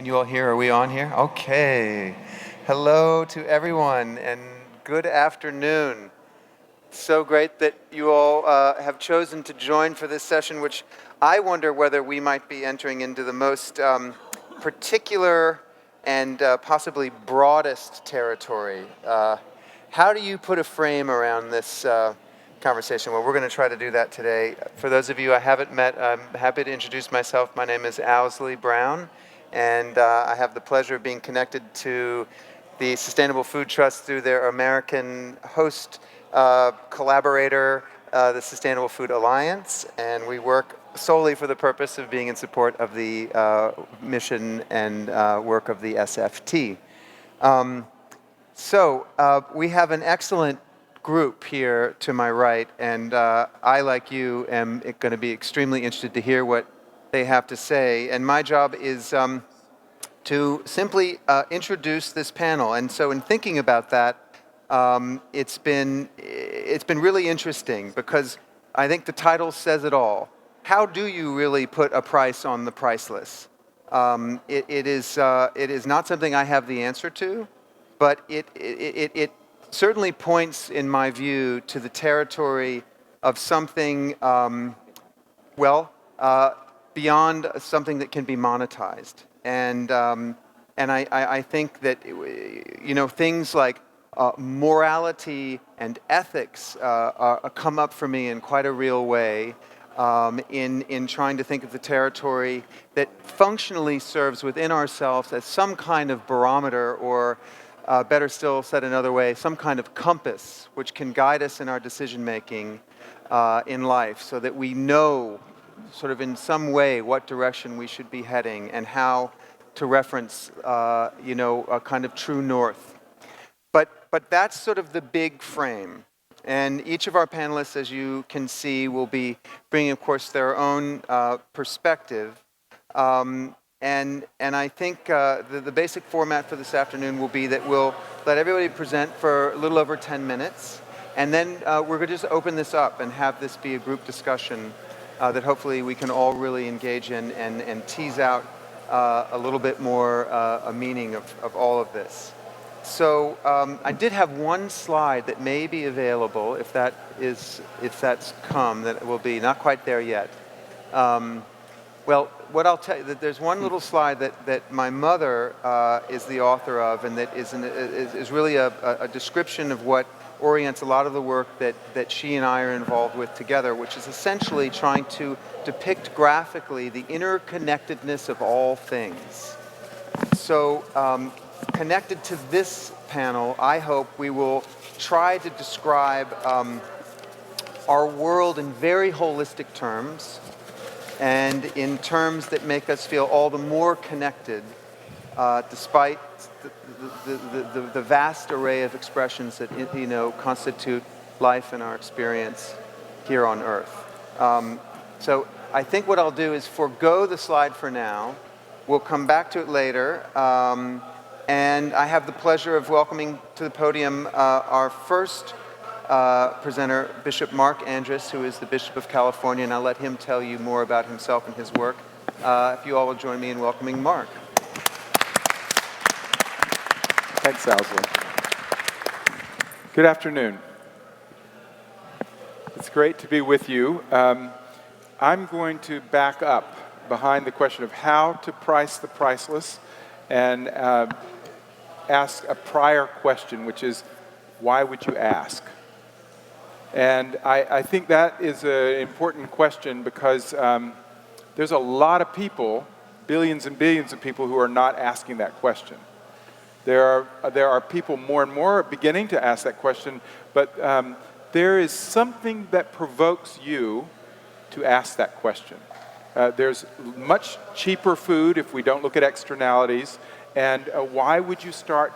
Can you all hear? Are we on here? Okay. Hello to everyone and good afternoon. So great that you all have chosen to join for this session, which I wonder whether we might be entering into the most particular and possibly broadest territory. How do you put a frame around this conversation? Well, we're going to try to do that today. For those of you I haven't met, I'm happy to introduce myself. My name is Owsley Brown, and I have the pleasure of being connected to the Sustainable Food Trust through their American host collaborator, the Sustainable Food Alliance, and we work solely for the purpose of being in support of the mission and work of the SFT. So we have an excellent group here to my right, and I, like you, am going to be extremely interested to hear what they have to say. And my job is to simply introduce this panel. And so in thinking about that, it's been really interesting because I think the title says it all. How do you really put a price on the priceless? It is not something I have the answer to, but it certainly points, in my view, to the territory of something, beyond something that can be monetized. And I think that, things like morality and ethics come up for me in quite a real way in trying to think of the territory that functionally serves within ourselves as some kind of barometer, or better still said another way, some kind of compass which can guide us in our decision making in life, so that we know sort of in some way what direction we should be heading and how to reference a kind of true north. But that's sort of the big frame. And each of our panelists, as you can see, will be bringing, of course, their own perspective. And I think the basic format for this afternoon will be that we'll let everybody present for a little over 10 minutes. And then we're going to just open this up and have this be a group discussion that hopefully we can all really engage in and tease out a little bit more a meaning of all of this. So I did have one slide that may be available, if that's come, that will be not quite there yet. Well, what I'll tell you, that there's one little slide that my mother is the author of, and that is really a description of what orients a lot of the work that she and I are involved with together, which is essentially trying to depict graphically the interconnectedness of all things. So connected to this panel, I hope we will try to describe our world in very holistic terms, and in terms that make us feel all the more connected, despite the vast array of expressions that constitute life and our experience here on Earth. So I think what I'll do is forego the slide for now. We'll come back to it later. And I have the pleasure of welcoming to the podium our first presenter, Bishop Marc Andrus, who is the Bishop of California, and I'll let him tell you more about himself and his work. If you all will join me in welcoming Marc. Thanks, Owsley. Good afternoon. It's great to be with you. I'm going to back up behind the question of how to price the priceless and ask a prior question, which is, why would you ask? And I think that is an important question because there's a lot of people, billions and billions of people, who are not asking that question. There are people more and more beginning to ask that question, but there is something that provokes you to ask that question. There's much cheaper food if we don't look at externalities, and why would you start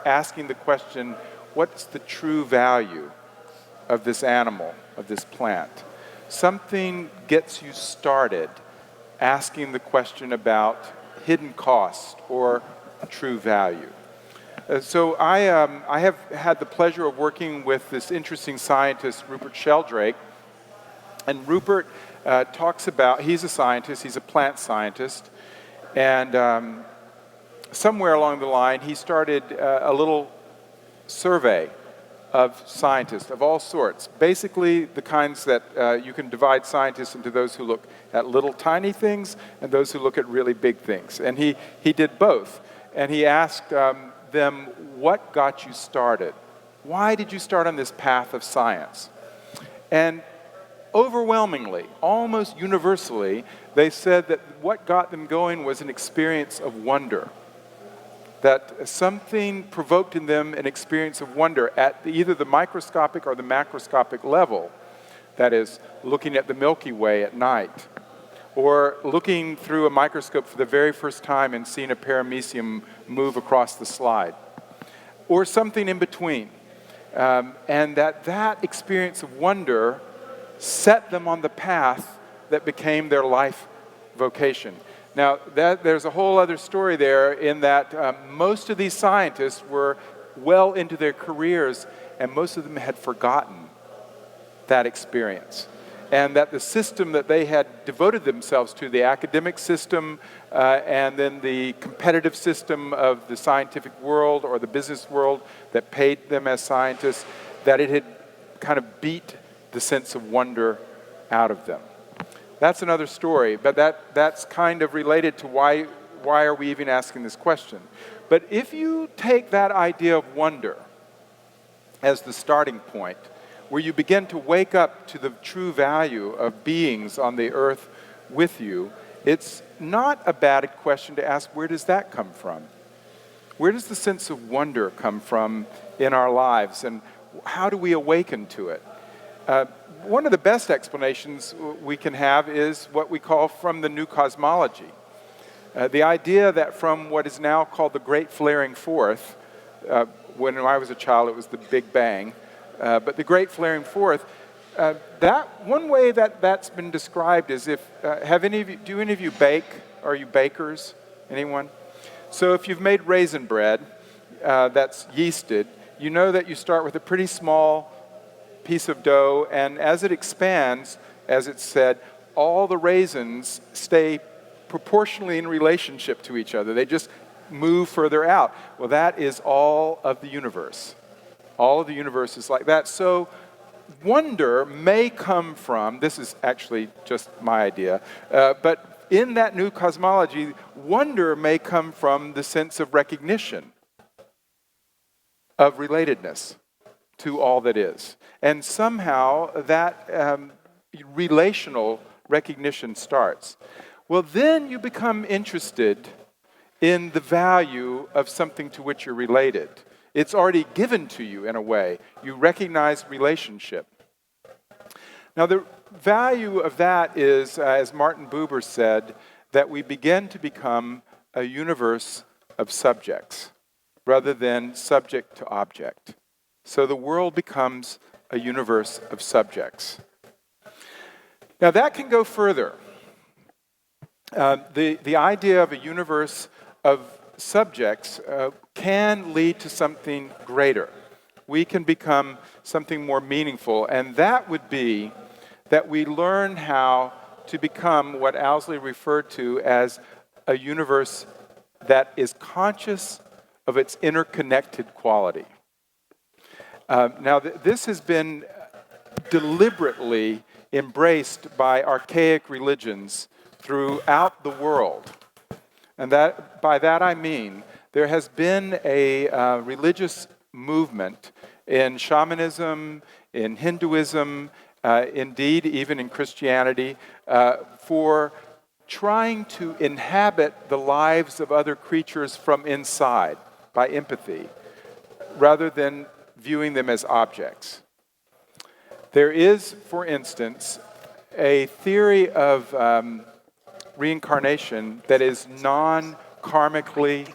asking the question, what's the true value of this animal, of this plant? Something gets you started asking the question about hidden cost or true value. So I have had the pleasure of working with this interesting scientist, Rupert Sheldrake. And Rupert talks about, he's a scientist, he's a plant scientist. And somewhere along the line, he started a little survey of scientists of all sorts. Basically, the kinds that you can divide scientists into those who look at little tiny things and those who look at really big things. And he did both. And he asked them, what got you started? Why did you start on this path of science? And overwhelmingly, almost universally, they said that what got them going was an experience of wonder. That something provoked in them an experience of wonder at either the microscopic or the macroscopic level. That is, looking at the Milky Way at night, or looking through a microscope for the very first time and seeing a paramecium move across the slide, or something in between. And that experience of wonder set them on the path that became their life vocation. Now, there's a whole other story there in that most of these scientists were well into their careers, and most of them had forgotten that experience. And that the system that they had devoted themselves to, the academic system, and then the competitive system of the scientific world or the business world that paid them as scientists, that it had kind of beat the sense of wonder out of them. That's another story, but that's kind of related to why are we even asking this question. But if you take that idea of wonder as the starting point, where you begin to wake up to the true value of beings on the earth with you, it's not a bad question to ask, where does that come from? Where does the sense of wonder come from in our lives, and how do we awaken to it? One of the best explanations we can have is what we call from the new cosmology. The idea that from what is now called the Great Flaring Forth, when I was a child it was the Big Bang, but the Great Flaring Forth, that one way that's been described is if, do any of you bake? Are you bakers? Anyone? So if you've made raisin bread that's yeasted, you know that you start with a pretty small piece of dough, and as it expands, as it's said, all the raisins stay proportionally in relationship to each other. They just move further out. Well, that is all of the universe. All of the universe is like that. So wonder may come from, this is actually just my idea, but in that new cosmology, wonder may come from the sense of recognition, of relatedness to all that is. And somehow that relational recognition starts. Well, then you become interested in the value of something to which you're related. It's already given to you in a way. You recognize relationship. Now, the value of that is, as Martin Buber said, that we begin to become a universe of subjects rather than subject to object. So the world becomes a universe of subjects. Now that can go further. The idea of a universe of subjects can lead to something greater. We can become something more meaningful, and that would be that we learn how to become what Owsley referred to as a universe that is conscious of its interconnected quality. Now, this has been deliberately embraced by archaic religions throughout the world. And by that I mean there has been a religious movement in shamanism, in Hinduism, indeed even in Christianity, for trying to inhabit the lives of other creatures from inside by empathy, rather than viewing them as objects. There is, for instance, a theory of reincarnation that is non-karmically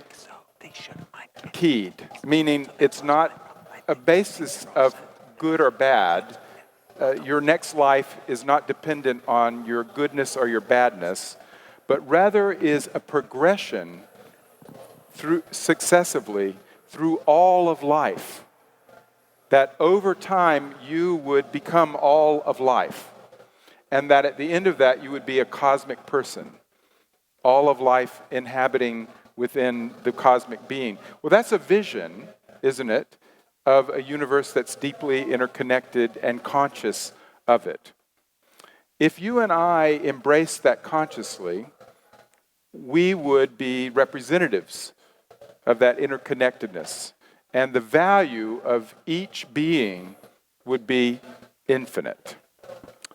keyed, meaning it's not a basis of good or bad. Your next life is not dependent on your goodness or your badness, but rather is a progression successively through all of life. That over time you would become all of life, and that at the end of that you would be a cosmic person. all of life inhabiting within the cosmic being. Well, that's a vision, isn't it, of a universe that's deeply interconnected and conscious of it. If you and I embrace that consciously, we would be representatives of that interconnectedness, and the value of each being would be infinite.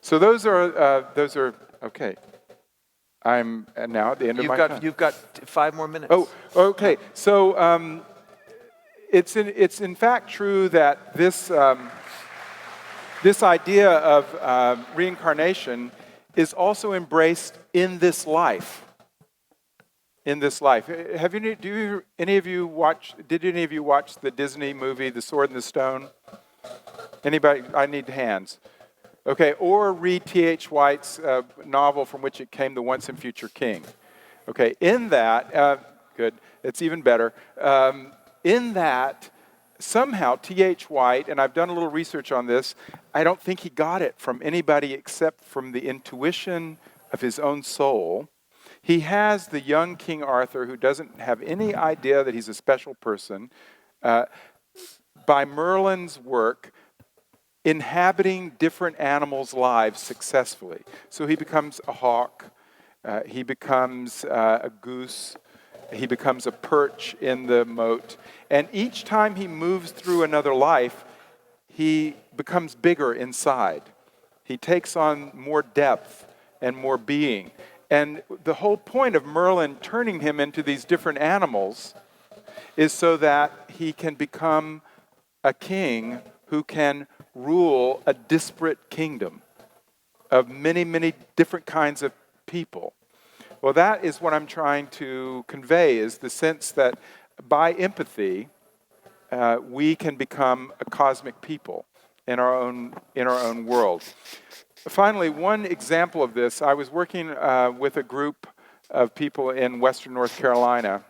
So those are okay. I'm now at the end of my time. You've got 5 more minutes. Oh, okay. So it's in fact true that this idea of reincarnation is also embraced in this life. In this life, did any of you watch the Disney movie The Sword and the Stone? Anybody? I need hands. Okay, or read T.H. White's novel from which it came, The Once and Future King. Okay, in that, good, it's even better. In that, somehow T.H. White, and I've done a little research on this, I don't think he got it from anybody except from the intuition of his own soul. He has the young King Arthur, who doesn't have any idea that he's a special person, by Merlin's work, inhabiting different animals' lives successfully. So he becomes a hawk, he becomes a goose, he becomes a perch in the moat, and each time he moves through another life, he becomes bigger inside. He takes on more depth and more being. And the whole point of Merlin turning him into these different animals is so that he can become a king who can rule a disparate kingdom of many, many different kinds of people. Well, that is what I'm trying to convey, is the sense that by empathy, we can become a cosmic people in our own world. Finally, one example of this, I was working with a group of people in Western North Carolina,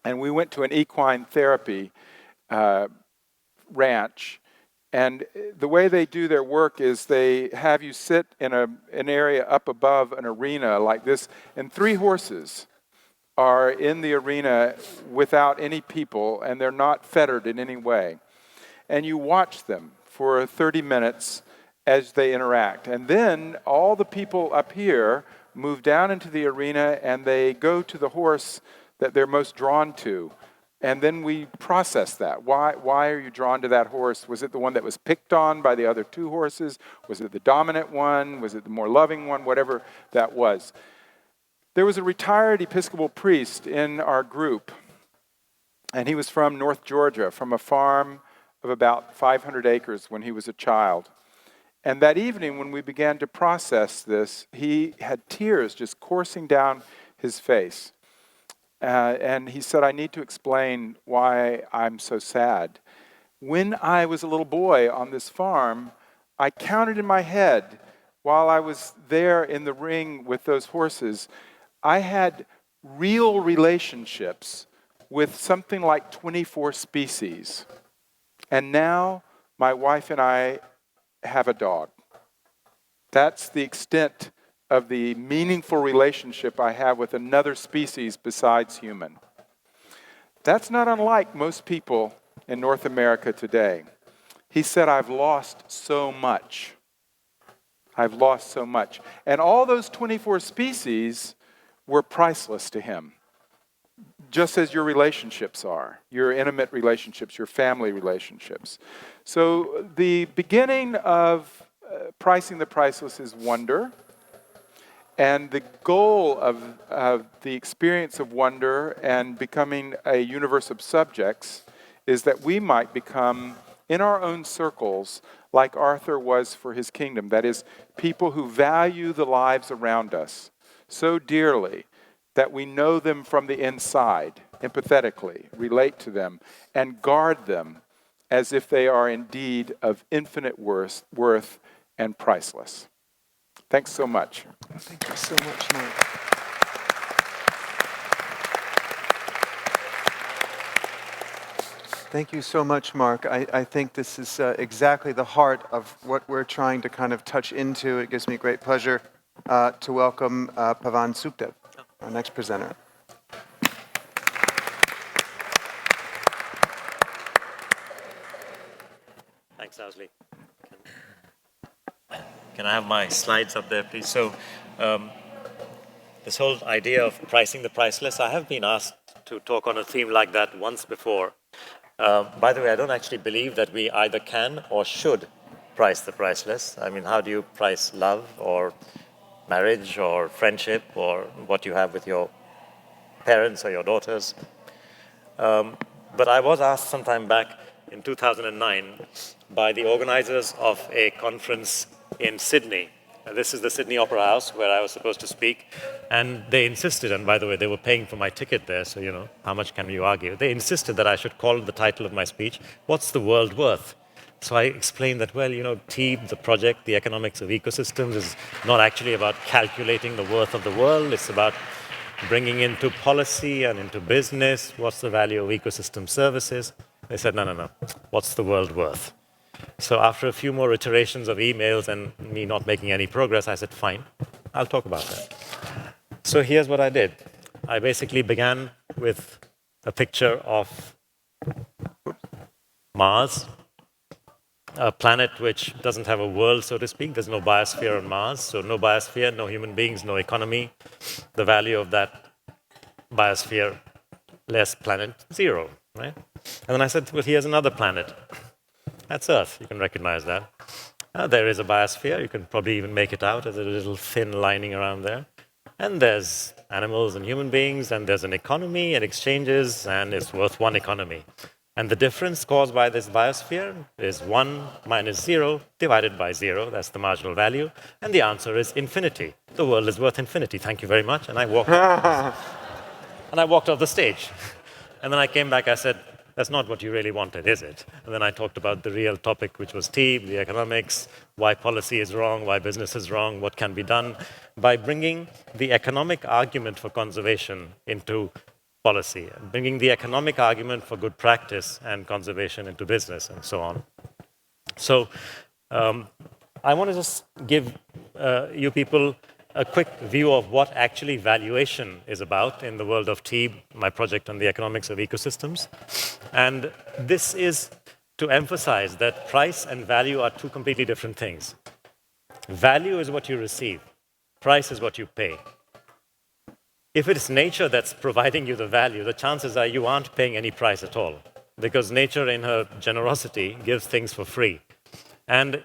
and we went to an equine therapy ranch. And the way they do their work is they have you sit in an area up above an arena like this, and 3 horses are in the arena without any people, and they're not fettered in any way. And you watch them for 30 minutes as they interact. And then all the people up here move down into the arena, and they go to the horse that they're most drawn to. And then we process that. Why are you drawn to that horse? Was it the one that was picked on by the other 2 horses? Was it the dominant one? Was it the more loving one? Whatever that was. There was a retired Episcopal priest in our group, and he was from North Georgia, from a farm of about 500 acres when he was a child. And that evening, when we began to process this, he had tears just coursing down his face. And he said, I need to explain why I'm so sad. When I was a little boy on this farm, I counted in my head, while I was there in the ring with those horses, I had real relationships with something like 24 species. And now my wife and I have a dog. That's the extent of the meaningful relationship I have with another species besides human. That's not unlike most people in North America today. He said, I've lost so much. I've lost so much. And all those 24 species were priceless to him, just as your relationships are, your intimate relationships, your family relationships. So the beginning of pricing the priceless is wonder. And the goal of the experience of wonder and becoming a universe of subjects is that we might become, in our own circles, like Arthur was for his kingdom. That is, people who value the lives around us so dearly that we know them from the inside, empathetically, relate to them, and guard them as if they are indeed of infinite worth and priceless. Thanks so much. Thank you so much, Marc. Thank you so much, Marc. I think this is exactly the heart of what we're trying to kind of touch into. It gives me great pleasure to welcome Pavan Sukhdev. our next presenter. Thanks, Owsley. Can I have my slides up there, please? So, this whole idea of pricing the priceless, I have been asked to talk on a theme like that once before. By the way, I don't actually believe that we either can or should price the priceless. I mean, how do you price love or marriage or friendship or what you have with your parents or your daughters? But I was asked some time back in 2009 by the organizers of a conference in Sydney. This is the Sydney Opera House where I was supposed to speak. And they insisted, and by the way, they were paying for my ticket there, so, you know, how much can you argue? They insisted that I should call the title of my speech, "What's the World Worth?" So I explained that, well, you know, TEEB, the project, the economics of ecosystems, is not actually about calculating the worth of the world. It's about bringing into policy and into business what's the value of ecosystem services. They said, no. What's the world worth? So after a few more iterations of emails and me not making any progress, I said, fine, I'll talk about that. So here's what I did. I basically began with a picture of Mars, a planet which doesn't have a world, so to speak. There's no biosphere on Mars, so no biosphere, no human beings, no economy. The value of that biosphere less planet, zero, right? And then I said, well, here's another planet. That's Earth. You can recognize that. There is a biosphere. You can probably even make it out as a little thin lining around there. And there's animals and human beings, and there's an economy and exchanges, and it's worth one economy. And the difference caused by this biosphere is 1 minus 0 divided by 0. That's the marginal value. And the answer is infinity. The world is worth infinity. Thank you very much. And I walked off the stage. And then I came back, I said, that's not what you really wanted, is it? And then I talked about the real topic, which was TEEB, the economics, why policy is wrong, why business is wrong, what can be done, by bringing the economic argument for conservation into policy, bringing the economic argument for good practice and conservation into business, and so on. So I want to just give you people a quick view of what actually valuation is about in the world of TEEB, my project on the economics of ecosystems. And this is to emphasize that price and value are two completely different things. Value is what you receive. Price is what you pay. If it's nature that's providing you the value, the chances are you aren't paying any price at all, because nature in her generosity gives things for free. And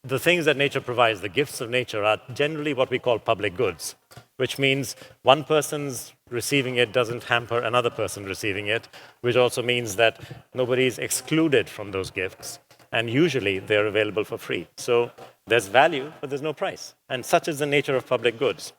the things that nature provides, the gifts of nature, are generally what we call public goods, which means one person's receiving it doesn't hamper another person receiving it, which also means that nobody's excluded from those gifts, and usually they're available for free. So there's value, but there's no price. And such is the nature of public goods.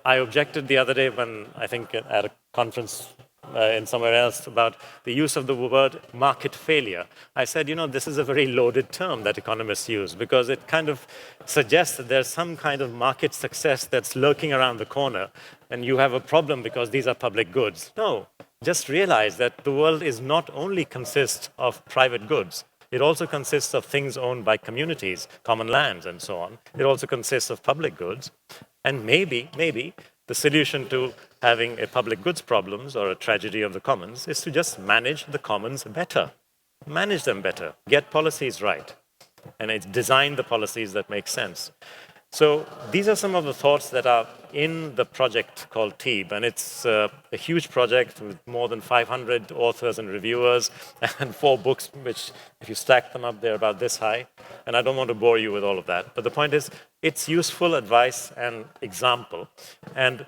I objected the other day when, I think at a conference in somewhere else, about the use of the word market failure. I said, you know, this is a very loaded term that economists use, because it kind of suggests that there's some kind of market success that's lurking around the corner, and you have a problem because these are public goods. No, just realize that the world is not only consists of private goods, it also consists of things owned by communities, common lands, and so on. It also consists of public goods. And maybe, the solution to having a public goods problems or a tragedy of the commons is to just manage the commons better. Manage them better. Get policies right. And it's design the policies that make sense. So these are some of the thoughts that are in the project called TEEB. And it's a huge project with more than 500 authors and reviewers and 4 books, which, if you stack them up, they're about this high. And I don't want to bore you with all of that. But the point is, it's useful advice and example. And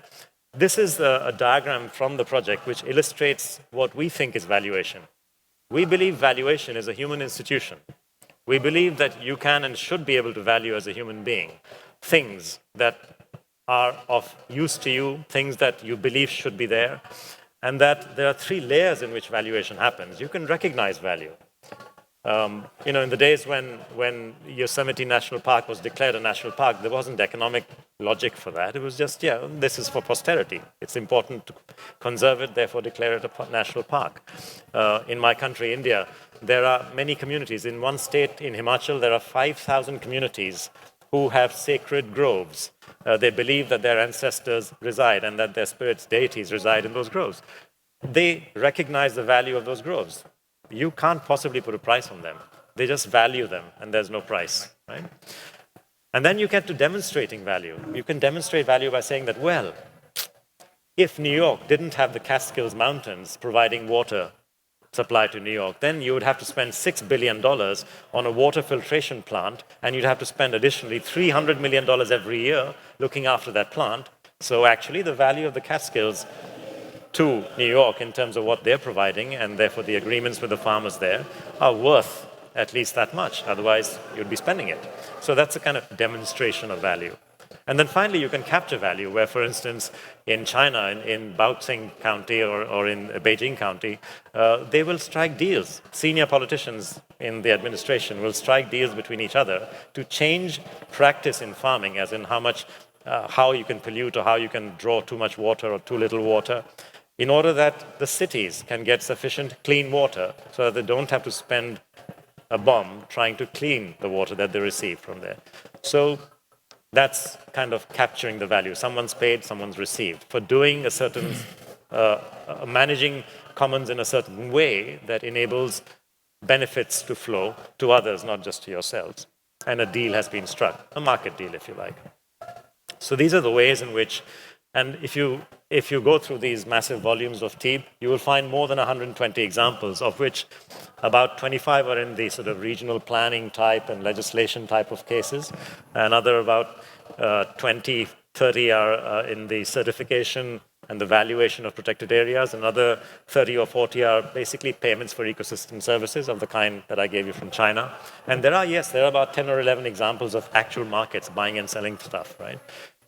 this is a diagram from the project which illustrates what we think is valuation. We believe valuation is a human institution. We believe that you can and should be able to value as a human being things that are of use to you, things that you believe should be there, and that there are 3 layers in which valuation happens. You can recognize value. You know, in the days when Yosemite National Park was declared a national park, there wasn't economic logic for that. It was just, yeah, this is for posterity. It's important to conserve it, therefore declare it a national park. In my country, India, there are many communities. In one state, in Himachal, there are 5,000 communities who have sacred groves. They believe that their ancestors reside and that their spirits, deities reside in those groves. They recognize the value of those groves. You can't possibly put a price on them. They just value them, and there's no price, right? And then you get to demonstrating value. You can demonstrate value by saying that, well, if New York didn't have the Catskills Mountains providing water supply to New York, then you would have to spend $6 billion on a water filtration plant, and you'd have to spend additionally $300 million every year looking after that plant. So actually, the value of the Catskills to New York in terms of what they're providing, and therefore the agreements with the farmers there, are worth at least that much. Otherwise, you'd be spending it. So that's a kind of demonstration of value. And then finally, you can capture value, where, for instance, in China, in Baoxing County or in Beijing County, they will strike deals. Senior politicians in the administration will strike deals between each other to change practice in farming, as in how you can pollute or how you can draw too much water or too little water, in order that the cities can get sufficient clean water so that they don't have to spend a bomb trying to clean the water that they receive from there. So that's kind of capturing the value. Someone's paid, someone's received for doing a certain, managing commons in a certain way that enables benefits to flow to others, not just to yourselves. And a deal has been struck, a market deal, if you like. So these are the ways in which, and if you go through these massive volumes of TEEB, you will find more than 120 examples, of which about 25 are in the sort of regional planning type and legislation type of cases. Another about 20, 30 are in the certification and the valuation of protected areas. Another 30 or 40 are basically payments for ecosystem services of the kind that I gave you from China. And there are about 10 or 11 examples of actual markets buying and selling stuff, right?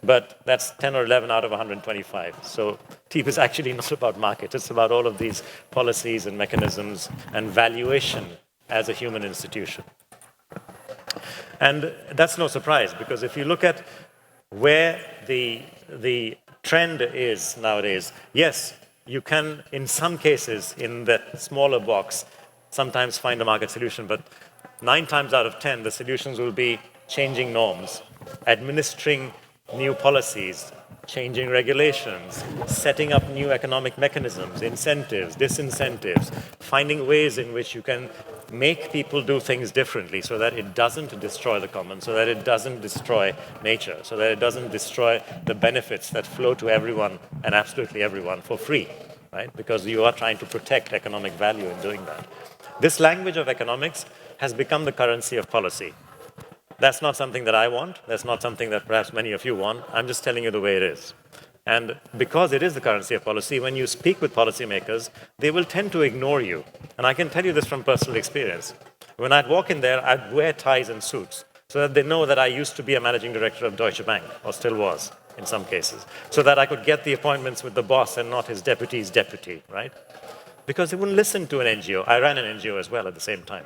But that's 10 or 11 out of 125. So TEEB is actually not about markets. It's about all of these policies and mechanisms and valuation as a human institution. And that's no surprise, because if you look at where the trend is nowadays, yes, you can, in some cases, in that smaller box, sometimes find a market solution, but 9 times out of 10, the solutions will be changing norms, administering new policies, changing regulations, setting up new economic mechanisms, incentives, disincentives, finding ways in which you can make people do things differently so that it doesn't destroy the commons, so that it doesn't destroy nature, so that it doesn't destroy the benefits that flow to everyone and absolutely everyone for free, right? Because you are trying to protect economic value in doing that. This language of economics has become the currency of policy. That's not something that I want. That's not something that perhaps many of you want. I'm just telling you the way it is. And because it is the currency of policy, when you speak with policymakers, they will tend to ignore you. And I can tell you this from personal experience. When I'd walk in there, I'd wear ties and suits so that they know that I used to be a managing director of Deutsche Bank, or still was in some cases, so that I could get the appointments with the boss and not his deputy's deputy, right? Because they wouldn't listen to an NGO. I ran an NGO as well at the same time.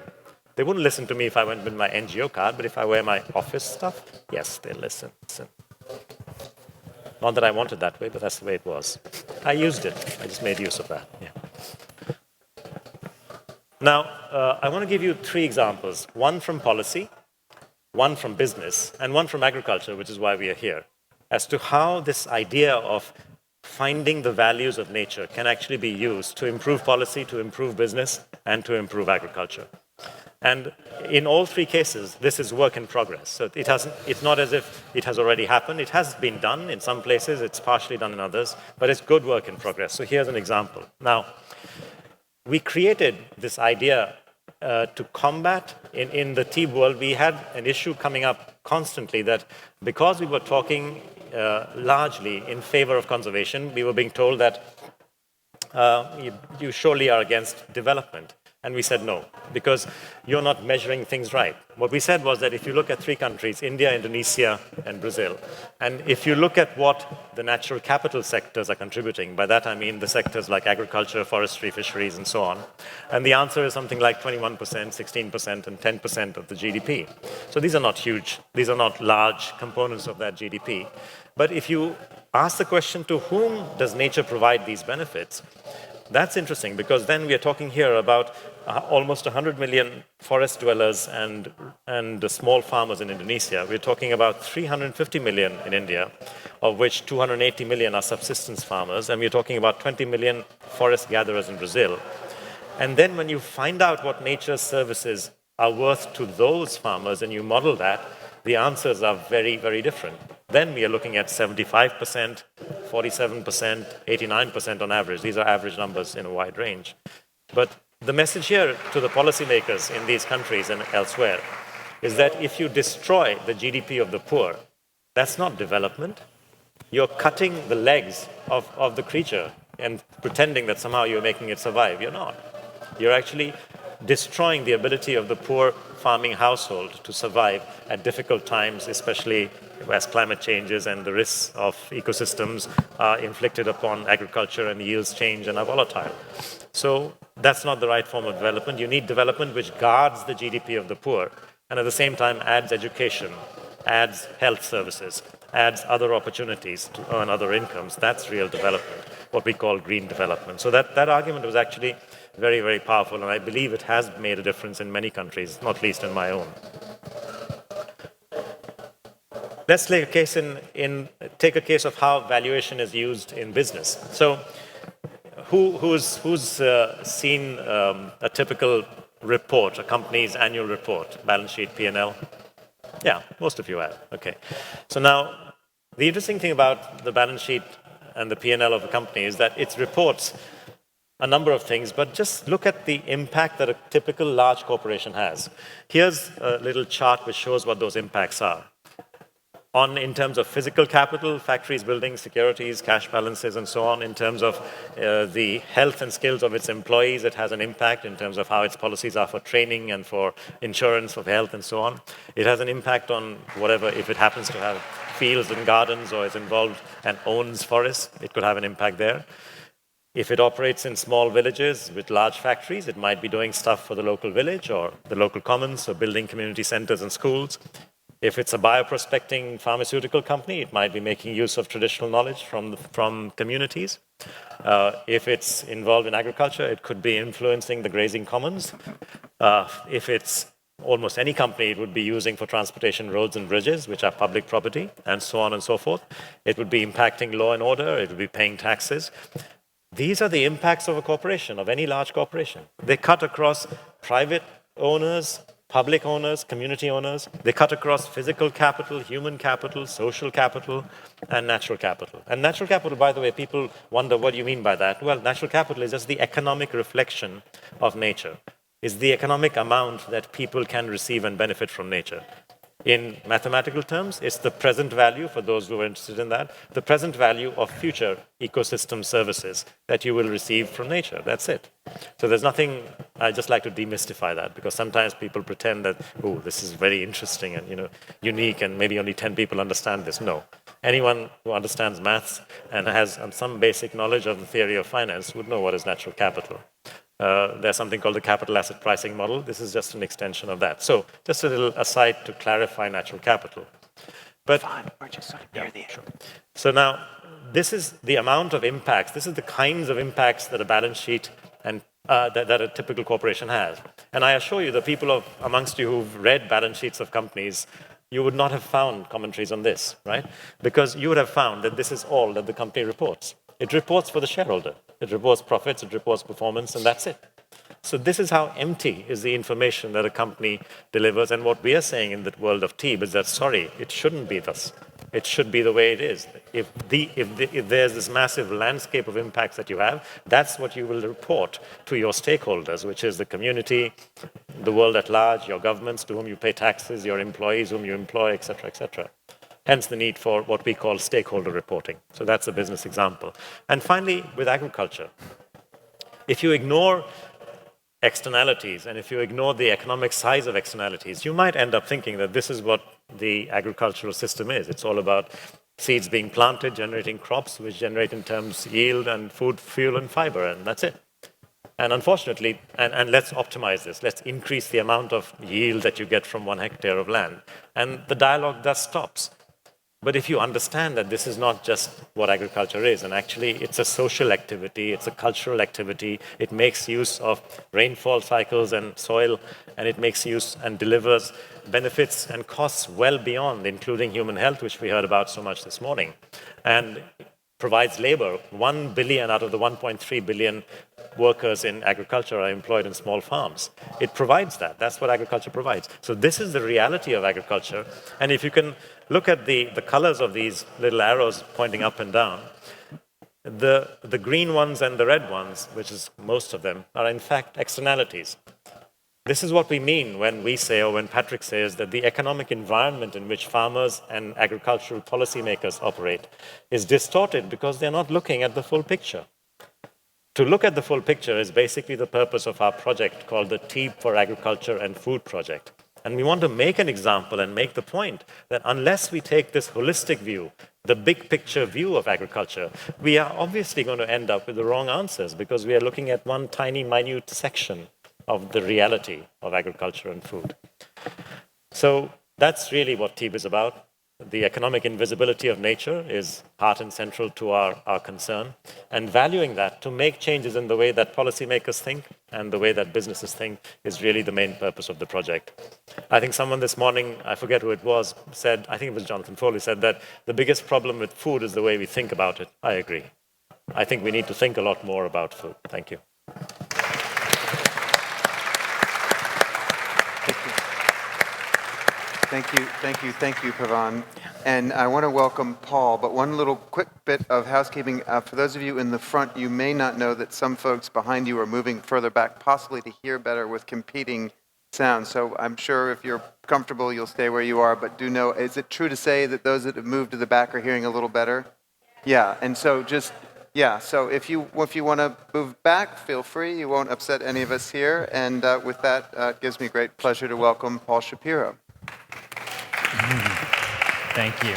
They wouldn't listen to me if I went with my NGO card, but if I wear my office stuff, yes, they'll listen. Not that I wanted that way, but that's the way it was. I used it. I just made use of that. Yeah. Now, I want to give you 3 examples. One from policy, one from business, and one from agriculture, which is why we are here, as to how this idea of finding the values of nature can actually be used to improve policy, to improve business, and to improve agriculture. And in all 3 cases, this is work in progress. So it's not as if it has already happened. It has been done in some places. It's partially done in others. But it's good work in progress. So here's an example. Now, we created this idea to combat, in the TEEB world, we had an issue coming up constantly that because we were talking largely in favor of conservation, we were being told that you surely are against development. And we said no, because you're not measuring things right. What we said was that if you look at 3 countries, India, Indonesia, and Brazil, and if you look at what the natural capital sectors are contributing, by that I mean the sectors like agriculture, forestry, fisheries, and so on, and the answer is something like 21%, 16%, and 10% of the GDP. So these are not huge. These are not large components of that GDP. But if you ask the question, to whom does nature provide these benefits? That's interesting, because then we are talking here about almost 100 million forest dwellers and small farmers in Indonesia. We're talking about 350 million in India, of which 280 million are subsistence farmers, and we're talking about 20 million forest gatherers in Brazil. And then when you find out what nature's services are worth to those farmers and you model that, the answers are very, very different. Then we are looking at 75%, 47%, 89% on average. These are average numbers in a wide range. But the message here to the policymakers in these countries and elsewhere is that if you destroy the GDP of the poor, that's not development. You're cutting the legs of the creature and pretending that somehow you're making it survive. You're not. You're actually destroying the ability of the poor farming household to survive at difficult times, especially as climate changes and the risks of ecosystems are inflicted upon agriculture and yields change and are volatile. So that's not the right form of development. You need development which guards the GDP of the poor and at the same time adds education, adds health services, adds other opportunities to earn other incomes. That's real development, what we call green development. So that argument was actually very, very powerful, and I believe it has made a difference in many countries, not least in my own. Let's take a case of how valuation is used in business. So who's seen a typical report, a company's annual report, balance sheet, P&L? Yeah, most of you have. Okay. So now, the interesting thing about the balance sheet and the P&L of a company is that it reports a number of things, but just look at the impact that a typical large corporation has. Here's a little chart which shows what those impacts are. In terms of physical capital, factories, buildings, securities, cash balances, and so on. In terms of the health and skills of its employees, it has an impact in terms of how its policies are for training and for insurance of health and so on. It has an impact on whatever, if it happens to have fields and gardens or is involved and owns forests, it could have an impact there. If it operates in small villages with large factories, it might be doing stuff for the local village or the local commons, so building community centers and schools. If it's a bioprospecting pharmaceutical company, it might be making use of traditional knowledge from communities. If it's involved in agriculture, it could be influencing the grazing commons. If it's almost any company, it would be using for transportation roads and bridges, which are public property, and so on and so forth. It would be impacting law and order. It would be paying taxes. These are the impacts of a corporation, of any large corporation. They cut across private owners, public owners, community owners. They cut across physical capital, human capital, social capital, and natural capital. And natural capital, by the way, people wonder, what do you mean by that? Well, natural capital is just the economic reflection of nature. It's the economic amount that people can receive and benefit from nature. In mathematical terms, it's the present value, for those who are interested in that, the present value of future ecosystem services that you will receive from nature. That's it. So there's nothing, I just like to demystify that, because sometimes people pretend that, oh, this is very interesting and unique and maybe only 10 people understand this. No. Anyone who understands maths and has some basic knowledge of the theory of finance would know what is natural capital. There's something called the capital asset pricing model. This is just an extension of that. So just a little aside to clarify natural capital. But we're just sort of near the end. Sure. So now, this is the amount of impacts. This is the kinds of impacts that a balance sheet and that a typical corporation has. And I assure you, the people amongst you who've read balance sheets of companies, you would not have found commentaries on this, right? Because you would have found that this is all that the company reports. It reports for the shareholder. It reports profits, it reports performance, and that's it. So this is how empty is the information that a company delivers. And what we are saying in the world of TEEB is that, sorry, it shouldn't be thus. It should be the way it is. If there's this massive landscape of impacts that you have, that's what you will report to your stakeholders, which is the community, the world at large, your governments to whom you pay taxes, your employees whom you employ, et cetera, et cetera. Hence the need for what we call stakeholder reporting. So that's a business example. And finally, with agriculture, if you ignore externalities and if you ignore the economic size of externalities, you might end up thinking that this is what the agricultural system is. It's all about seeds being planted, generating crops, which generate in terms yield and food, fuel, and fiber, and that's it. And unfortunately, and let's optimize this, let's increase the amount of yield that you get from 1 hectare of land. And the dialogue thus stops. But if you understand that this is not just what agriculture is, and actually it's a social activity, it's a cultural activity, it makes use of rainfall cycles and soil, and it makes use and delivers benefits and costs well beyond, including human health, which we heard about so much this morning, and provides labor. 1 billion out of the 1.3 billion workers in agriculture are employed in small farms. It provides that. That's what agriculture provides. So this is the reality of agriculture. And if you can look at the colors of these little arrows pointing up and down, the green ones and the red ones, which is most of them, are in fact externalities. This is what we mean when we say, or when Patrick says, that the economic environment in which farmers and agricultural policymakers operate is distorted because they're not looking at the full picture. To look at the full picture is basically the purpose of our project called the TEEB for Agriculture and Food Project. And we want to make an example and make the point that unless we take this holistic view, the big picture view of agriculture, we are obviously going to end up with the wrong answers because we are looking at one tiny, minute section of the reality of agriculture and food. So that's really what TEEB is about. The economic invisibility of nature is heart and central to our concern, and valuing that to make changes in the way that policymakers think and the way that businesses think is really the main purpose of the project. I think someone this morning, I forget who it was, said, I think it was Jonathan Foley, said that the biggest problem with food is the way we think about it. I agree. I think we need to think a lot more about food. Thank you. Thank you, Pavan. And I want to welcome Paul, but one little quick bit of housekeeping. For those of you in the front, you may not know that some folks behind you are moving further back, possibly to hear better with competing sounds. So I'm sure if you're comfortable, you'll stay where you are, but do know, is it true to say that those that have moved to the back are hearing a little better? Yeah, and so so if you want to move back, feel free. You won't upset any of us here. And with that, it gives me great pleasure to welcome Paul Shapiro. Thank you.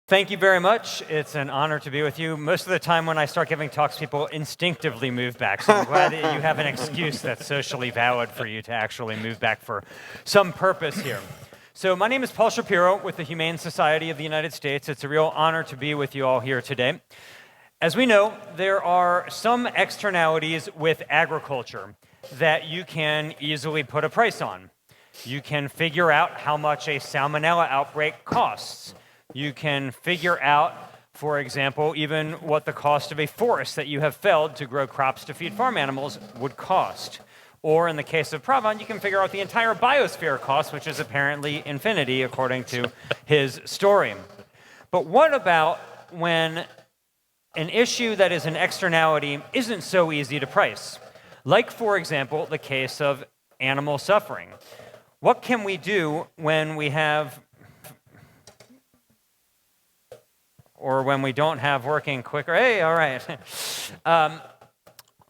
Thank you very much. It's an honor to be with you. Most of the time when I start giving talks, people instinctively move back. So I'm glad that you have an excuse that's socially valid for you to actually move back for some purpose here. So my name is Paul Shapiro with the Humane Society of the United States. It's a real honor to be with you all here today. As we know, there are some externalities with agriculture that you can easily put a price on. You can figure out how much a salmonella outbreak costs. You can figure out, for example, even what the cost of a forest that you have felled to grow crops to feed farm animals would cost. Or in the case of Pavan, you can figure out the entire biosphere cost, which is apparently infinity, according to his story. But what about when an issue that is an externality isn't so easy to price? Like, for example, the case of animal suffering. What can we do when we have, or when we don't have working quicker? Hey, all right.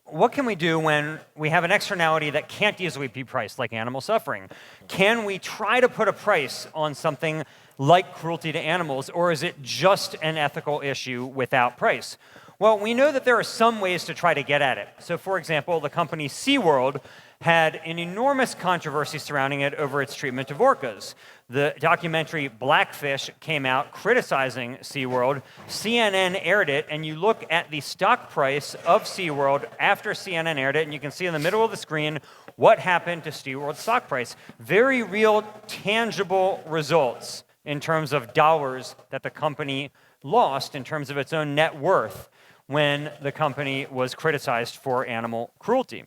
What can we do when we have an externality that can't easily be priced, like animal suffering? Can we try to put a price on something like cruelty to animals, or is it just an ethical issue without price? Well, we know that there are some ways to try to get at it. So, for example, the company SeaWorld had an enormous controversy surrounding it over its treatment of orcas. The documentary Blackfish came out criticizing SeaWorld. CNN aired it, and you look at the stock price of SeaWorld after CNN aired it, and you can see in the middle of the screen what happened to SeaWorld's stock price. Very real, tangible results in terms of dollars that the company lost in terms of its own net worth when the company was criticized for animal cruelty.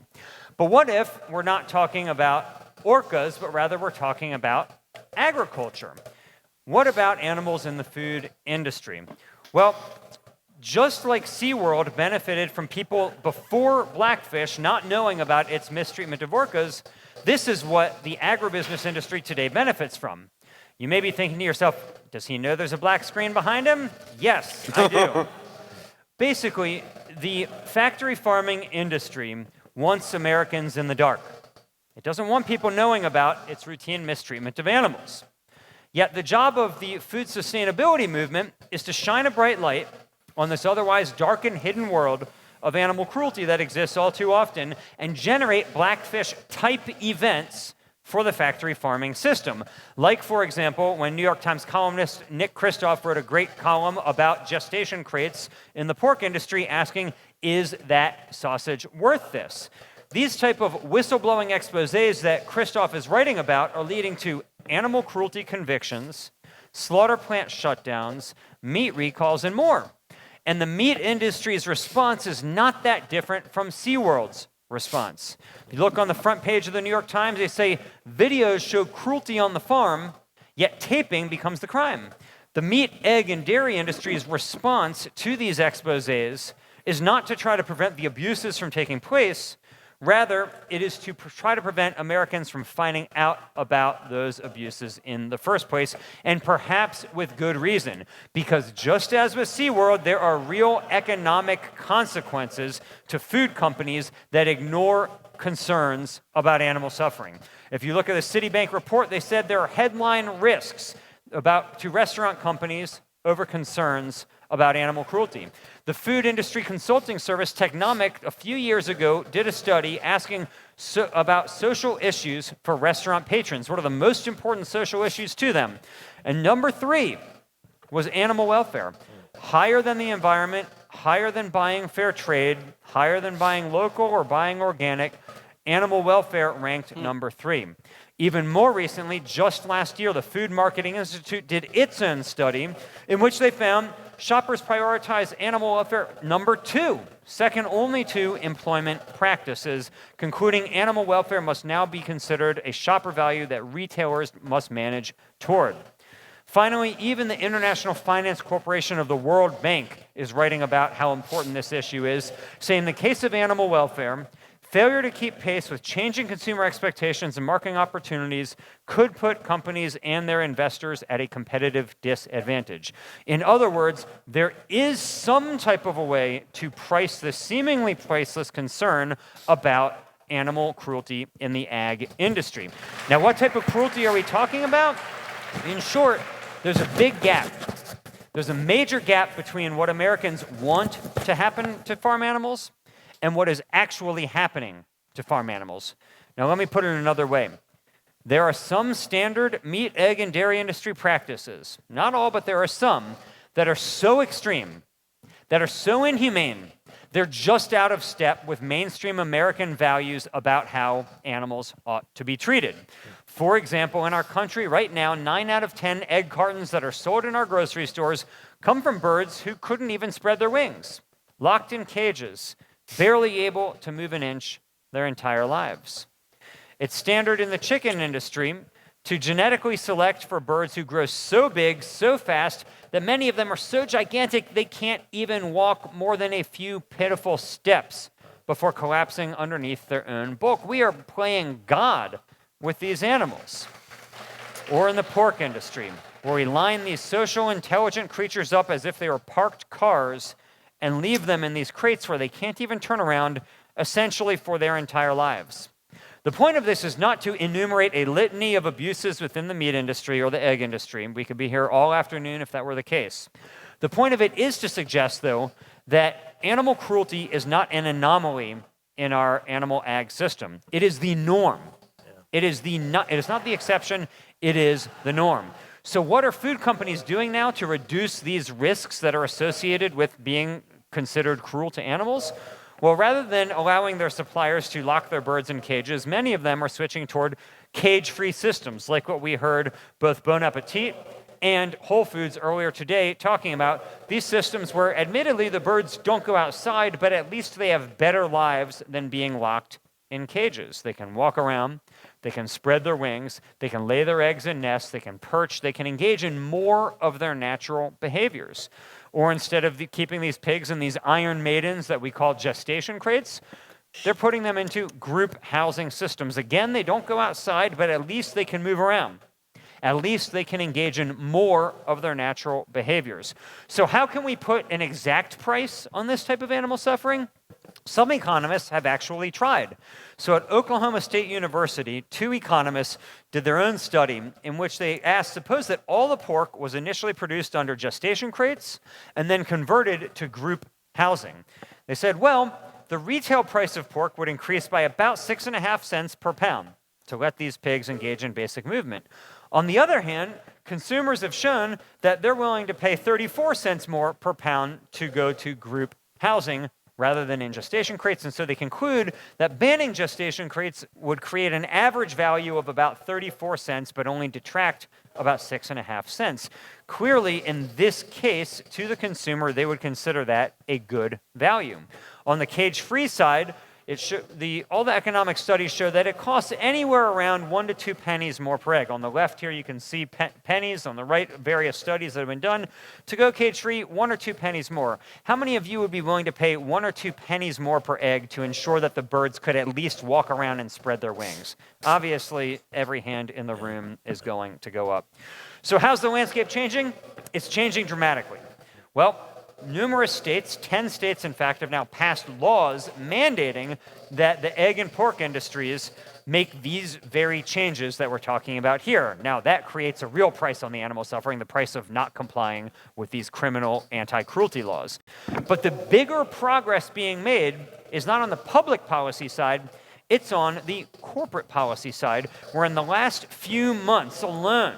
But what if we're not talking about orcas, but rather we're talking about agriculture? What about animals in the food industry? Well, just like SeaWorld benefited from people before Blackfish not knowing about its mistreatment of orcas, this is what the agribusiness industry today benefits from. You may be thinking to yourself, does he know there's a black screen behind him? Yes, I do. Basically, the factory farming industry wants Americans in the dark. It doesn't want people knowing about its routine mistreatment of animals. Yet the job of the food sustainability movement is to shine a bright light on this otherwise dark and hidden world of animal cruelty that exists all too often and generate Blackfish-type events for the factory farming system. Like, for example, when New York Times columnist Nick Kristof wrote a great column about gestation crates in the pork industry asking, is that sausage worth this? These type of whistleblowing exposés that Kristof is writing about are leading to animal cruelty convictions, slaughter plant shutdowns, meat recalls, and more. And the meat industry's response is not that different from SeaWorld's response. If you look on the front page of the New York Times, they say videos show cruelty on the farm, yet taping becomes the crime. The meat, egg, and dairy industry's response to these exposés is not to try to prevent the abuses from taking place. Rather, it is to try to prevent Americans from finding out about those abuses in the first place, and perhaps with good reason. Because just as with SeaWorld, there are real economic consequences to food companies that ignore concerns about animal suffering. If you look at the Citibank report, they said there are headline risks to restaurant companies over concerns about animal cruelty. The food industry consulting service Technomic a few years ago did a study asking about social issues for restaurant patrons. What are the most important social issues to them? And number 3 was animal welfare. Higher than the environment, higher than buying fair trade, higher than buying local or buying organic. Animal welfare ranked number 3. Even more recently, just last year, the Food Marketing Institute did its own study in which they found shoppers prioritize animal welfare number 2, second only to employment practices, concluding animal welfare must now be considered a shopper value that retailers must manage toward. Finally, even the International Finance Corporation of the World Bank is writing about how important this issue is, saying in the case of animal welfare, failure to keep pace with changing consumer expectations and marketing opportunities could put companies and their investors at a competitive disadvantage. In other words, there is some type of a way to price the seemingly priceless concern about animal cruelty in the ag industry. Now, what type of cruelty are we talking about? In short, there's a big gap. There's a major gap between what Americans want to happen to farm animals and what is actually happening to farm animals. Now, let me put it another way. There are some standard meat, egg, and dairy industry practices, not all, but there are some, that are so extreme, that are so inhumane, they're just out of step with mainstream American values about how animals ought to be treated. For example, in our country right now, 9 out of 10 egg cartons that are sold in our grocery stores come from birds who couldn't even spread their wings, locked in cages, barely able to move an inch their entire lives. It's standard in the chicken industry to genetically select for birds who grow so big, so fast, that many of them are so gigantic they can't even walk more than a few pitiful steps before collapsing underneath their own bulk. We are playing God with these animals. Or in the pork industry, where we line these social, intelligent creatures up as if they were parked cars and leave them in these crates where they can't even turn around, essentially for their entire lives. The point of this is not to enumerate a litany of abuses within the meat industry or the egg industry. We could be here all afternoon if that were the case. The point of it is to suggest, though, that animal cruelty is not an anomaly in our animal ag system. It is the norm. It is not the exception, it is the norm. So what are food companies doing now to reduce these risks that are associated with being considered cruel to animals? Well, rather than allowing their suppliers to lock their birds in cages, many of them are switching toward cage-free systems, like what we heard both Bon Appetit and Whole Foods earlier today talking about. These systems where, admittedly, the birds don't go outside, but at least they have better lives than being locked in cages. They can walk around, they can spread their wings, they can lay their eggs in nests, they can perch, they can engage in more of their natural behaviors. Or instead of keeping these pigs in these iron maidens that we call gestation crates, they're putting them into group housing systems. Again, they don't go outside, but at least they can move around. At least they can engage in more of their natural behaviors. So how can we put an exact price on this type of animal suffering? Some economists have actually tried. So at Oklahoma State University, 2 economists did their own study in which they asked, suppose that all the pork was initially produced under gestation crates and then converted to group housing. They said, well, the retail price of pork would increase by about 6.5 cents per pound. to let these pigs engage in basic movement. On the other hand, consumers have shown that they're willing to pay 34 cents more per pound to go to group housing rather than in gestation crates. And so they conclude that banning gestation crates would create an average value of about 34 cents, but only detract about 6.5 cents. Clearly, in this case, to the consumer, they would consider that a good value. On the cage-free side, all the economic studies show that it costs anywhere around 1 to 2 pennies more per egg. On the left here, you can see pennies. On the right, various studies that have been done. To go cage-free, 1 or 2 pennies more. How many of you would be willing to pay 1 or 2 pennies more per egg to ensure that the birds could at least walk around and spread their wings? Obviously, every hand in the room is going to go up. So how's the landscape changing? It's changing dramatically. Well, numerous states, 10 states in fact, have now passed laws mandating that the egg and pork industries make these very changes that we're talking about here. Now, that creates a real price on the animal suffering, the price of not complying with these criminal anti-cruelty laws. But the bigger progress being made is not on the public policy side, it's on the corporate policy side, where in the last few months alone,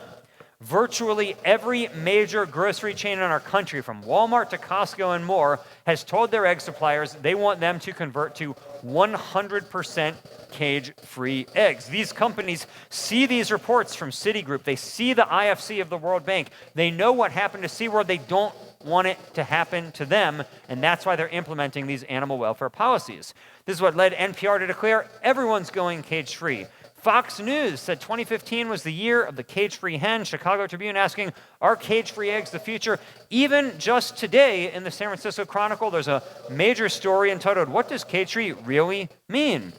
virtually every major grocery chain in our country, from Walmart to Costco and more, has told their egg suppliers they want them to convert to 100% cage-free eggs. These companies see these reports from Citigroup. They see the IFC of the World Bank. They know what happened to SeaWorld. They don't want it to happen to them, and that's why they're implementing these animal welfare policies. This is what led NPR to declare everyone's going cage-free. Fox News said 2015 was the year of the cage-free hen. Chicago Tribune asking, are cage-free eggs the future? Even just today in the San Francisco Chronicle, there's a major story entitled, What Does Cage-Free Really Mean?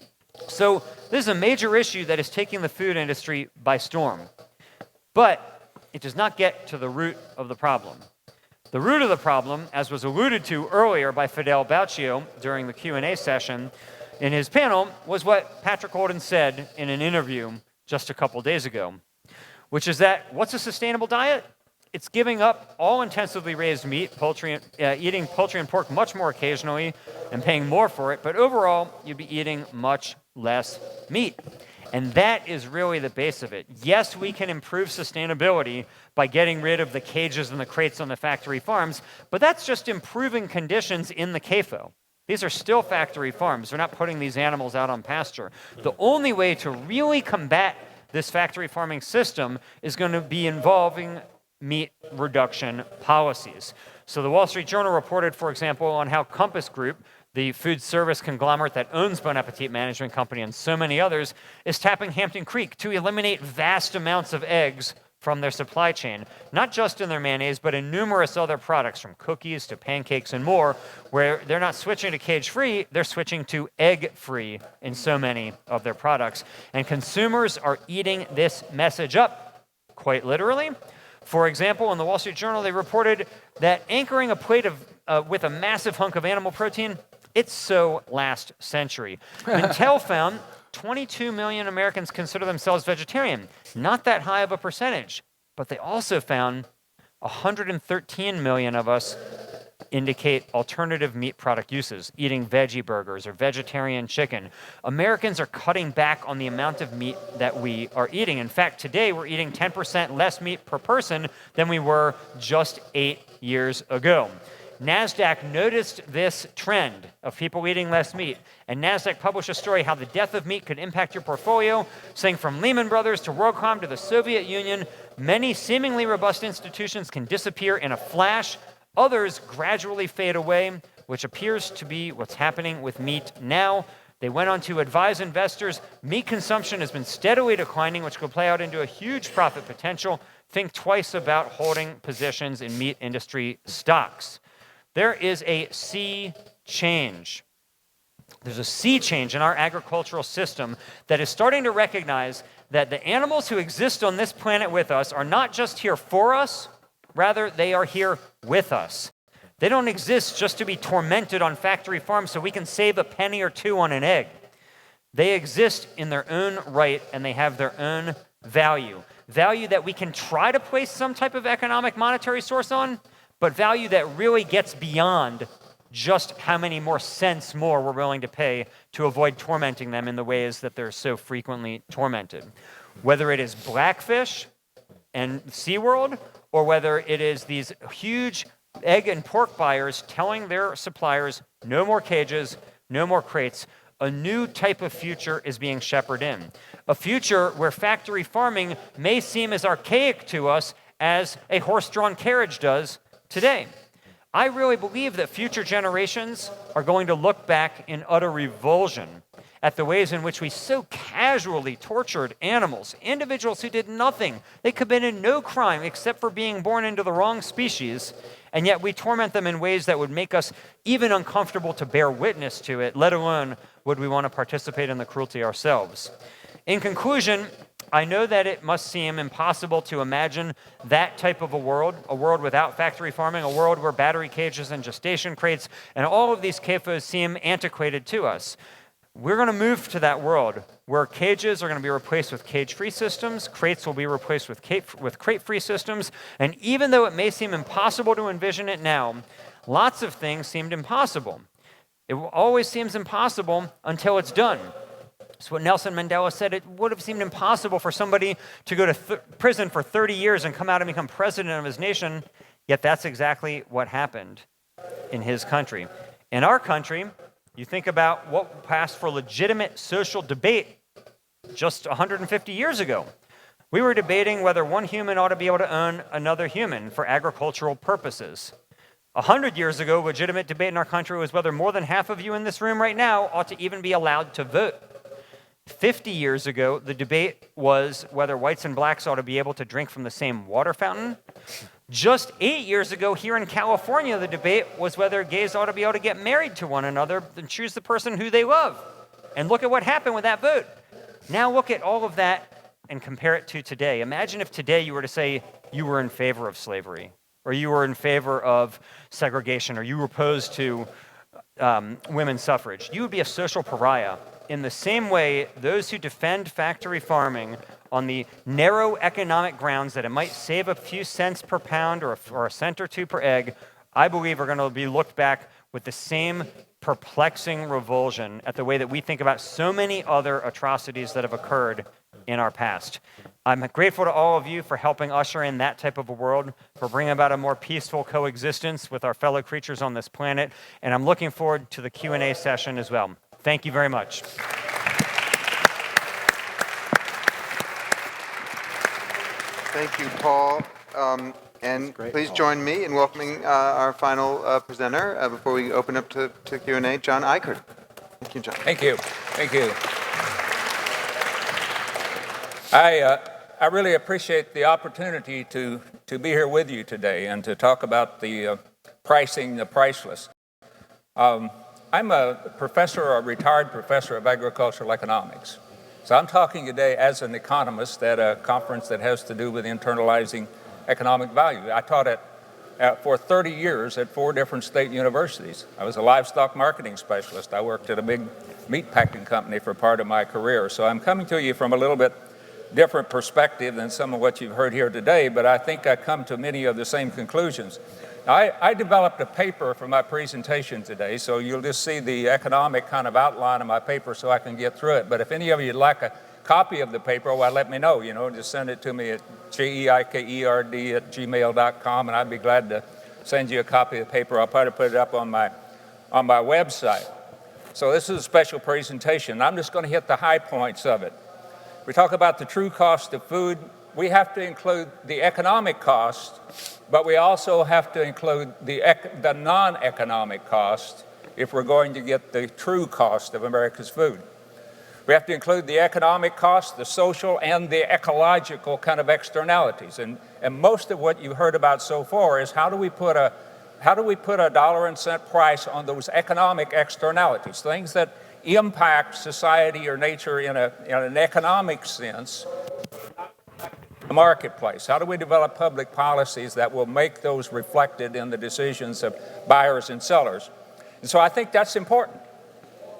So this is a major issue that is taking the food industry by storm. But it does not get to the root of the problem. The root of the problem, as was alluded to earlier by Fidel Bauchio during the Q&A session, in his panel, was what Patrick Holden said in an interview just a couple days ago, which is that what's a sustainable diet? It's giving up all intensively raised meat, eating poultry and pork much more occasionally, and paying more for it, but overall, you'd be eating much less meat. And that is really the base of it. Yes, we can improve sustainability by getting rid of the cages and the crates on the factory farms, but that's just improving conditions in the CAFO. These are still factory farms. We're not putting these animals out on pasture. The only way to really combat this factory farming system is going to be involving meat reduction policies. So the Wall Street Journal reported, for example, on how Compass Group, the food service conglomerate that owns Bon Appetit Management Company and so many others, is tapping Hampton Creek to eliminate vast amounts of eggs from their supply chain, not just in their mayonnaise, but in numerous other products, from cookies to pancakes and more, where they're not switching to cage-free, they're switching to egg-free in so many of their products. And consumers are eating this message up, quite literally. For example, in the Wall Street Journal, they reported that anchoring a plate with a massive hunk of animal protein, it's so last century. Mintel found 22 million Americans consider themselves vegetarian. Not that high of a percentage, but they also found 113 million of us indicate alternative meat product uses, eating veggie burgers or vegetarian chicken. Americans are cutting back on the amount of meat that we are eating. In fact, today we're eating 10% less meat per person than we were just 8 years ago. NASDAQ noticed this trend of people eating less meat, and NASDAQ published a story how the death of meat could impact your portfolio, saying from Lehman Brothers to WorldCom to the Soviet Union, many seemingly robust institutions can disappear in a flash, others gradually fade away, which appears to be what's happening with meat now. They went on to advise investors, meat consumption has been steadily declining, which could play out into a huge profit potential. Think twice about holding positions in meat industry stocks. There is a sea change. There's a sea change in our agricultural system that is starting to recognize that the animals who exist on this planet with us are not just here for us, rather they are here with us. They don't exist just to be tormented on factory farms so we can save a penny or two on an egg. They exist in their own right and they have their own value. Value that we can try to place some type of economic monetary source on, but value that really gets beyond just how many more cents more we're willing to pay to avoid tormenting them in the ways that they're so frequently tormented. Whether it is Blackfish and SeaWorld, or whether it is these huge egg and pork buyers telling their suppliers, no more cages, no more crates, a new type of future is being shepherded in. A future where factory farming may seem as archaic to us as a horse-drawn carriage does today. I really believe that future generations are going to look back in utter revulsion at the ways in which we so casually tortured animals, individuals who did nothing. They committed no crime except for being born into the wrong species, and yet we torment them in ways that would make us even uncomfortable to bear witness to it, let alone would we want to participate in the cruelty ourselves. In conclusion, I know that it must seem impossible to imagine that type of a world without factory farming, a world where battery cages and gestation crates and all of these CAFOs seem antiquated to us. We're going to move to that world where cages are going to be replaced with cage-free systems, crates will be replaced with crate-free systems, and even though it may seem impossible to envision it now, lots of things seemed impossible. It always seems impossible until it's done. It's what Nelson Mandela said. It would have seemed impossible for somebody to go to prison for 30 years and come out and become president of his nation, yet that's exactly what happened in his country. In our country, you think about what passed for legitimate social debate just 150 years ago. We were debating whether one human ought to be able to own another human for agricultural purposes. 100 years ago, legitimate debate in our country was whether more than half of you in this room right now ought to even be allowed to vote. 50 years ago, the debate was whether whites and blacks ought to be able to drink from the same water fountain. Just 8 years ago here in California, the debate was whether gays ought to be able to get married to one another and choose the person who they love. And look at what happened with that vote. Now look at all of that and compare it to today. Imagine if today you were to say you were in favor of slavery, or you were in favor of segregation, or you were opposed to women's suffrage. You would be a social pariah. In the same way, those who defend factory farming on the narrow economic grounds that it might save a few cents per pound or a cent or two per egg, I believe are going to be looked back with the same perplexing revulsion at the way that we think about so many other atrocities that have occurred in our past. I'm grateful to all of you for helping usher in that type of a world, for bringing about a more peaceful coexistence with our fellow creatures on this planet, and I'm looking forward to the Q&A session as well. Thank you very much. Thank you, Paul. And please join me in welcoming our final presenter before we open up to Q&A, John Ikerd. Thank you, John. Thank you. Thank you. I really appreciate the opportunity to be here with you today and to talk about the pricing the priceless. I'm a retired professor of agricultural economics. So I'm talking today as an economist at a conference that has to do with internalizing economic value. I taught it for 30 years at 4 different state universities. I was a livestock marketing specialist. I worked at a big meat packing company for part of my career. So I'm coming to you from a little bit different perspective than some of what you've heard here today, but I think I come to many of the same conclusions. I developed a paper for my presentation today, so you'll just see the economic kind of outline of my paper so I can get through it. But if any of you would like a copy of the paper, well, let me know, just send it to me at geikerd@gmail.com, and I'd be glad to send you a copy of the paper. I'll probably put it up on my website. So this is a special presentation. I'm just going to hit the high points of it. We talk about the true cost of food. We have to include the economic cost, but we also have to include the non-economic cost if we're going to get the true cost of America's food. We have to include the economic cost, the social, and the ecological kind of externalities. And most of what you've heard about so far is how do we put a dollar and cent price on those economic externalities, things that impact society or nature in an economic sense, the marketplace. How do we develop public policies that will make those reflected in the decisions of buyers and sellers? And so I think that's important.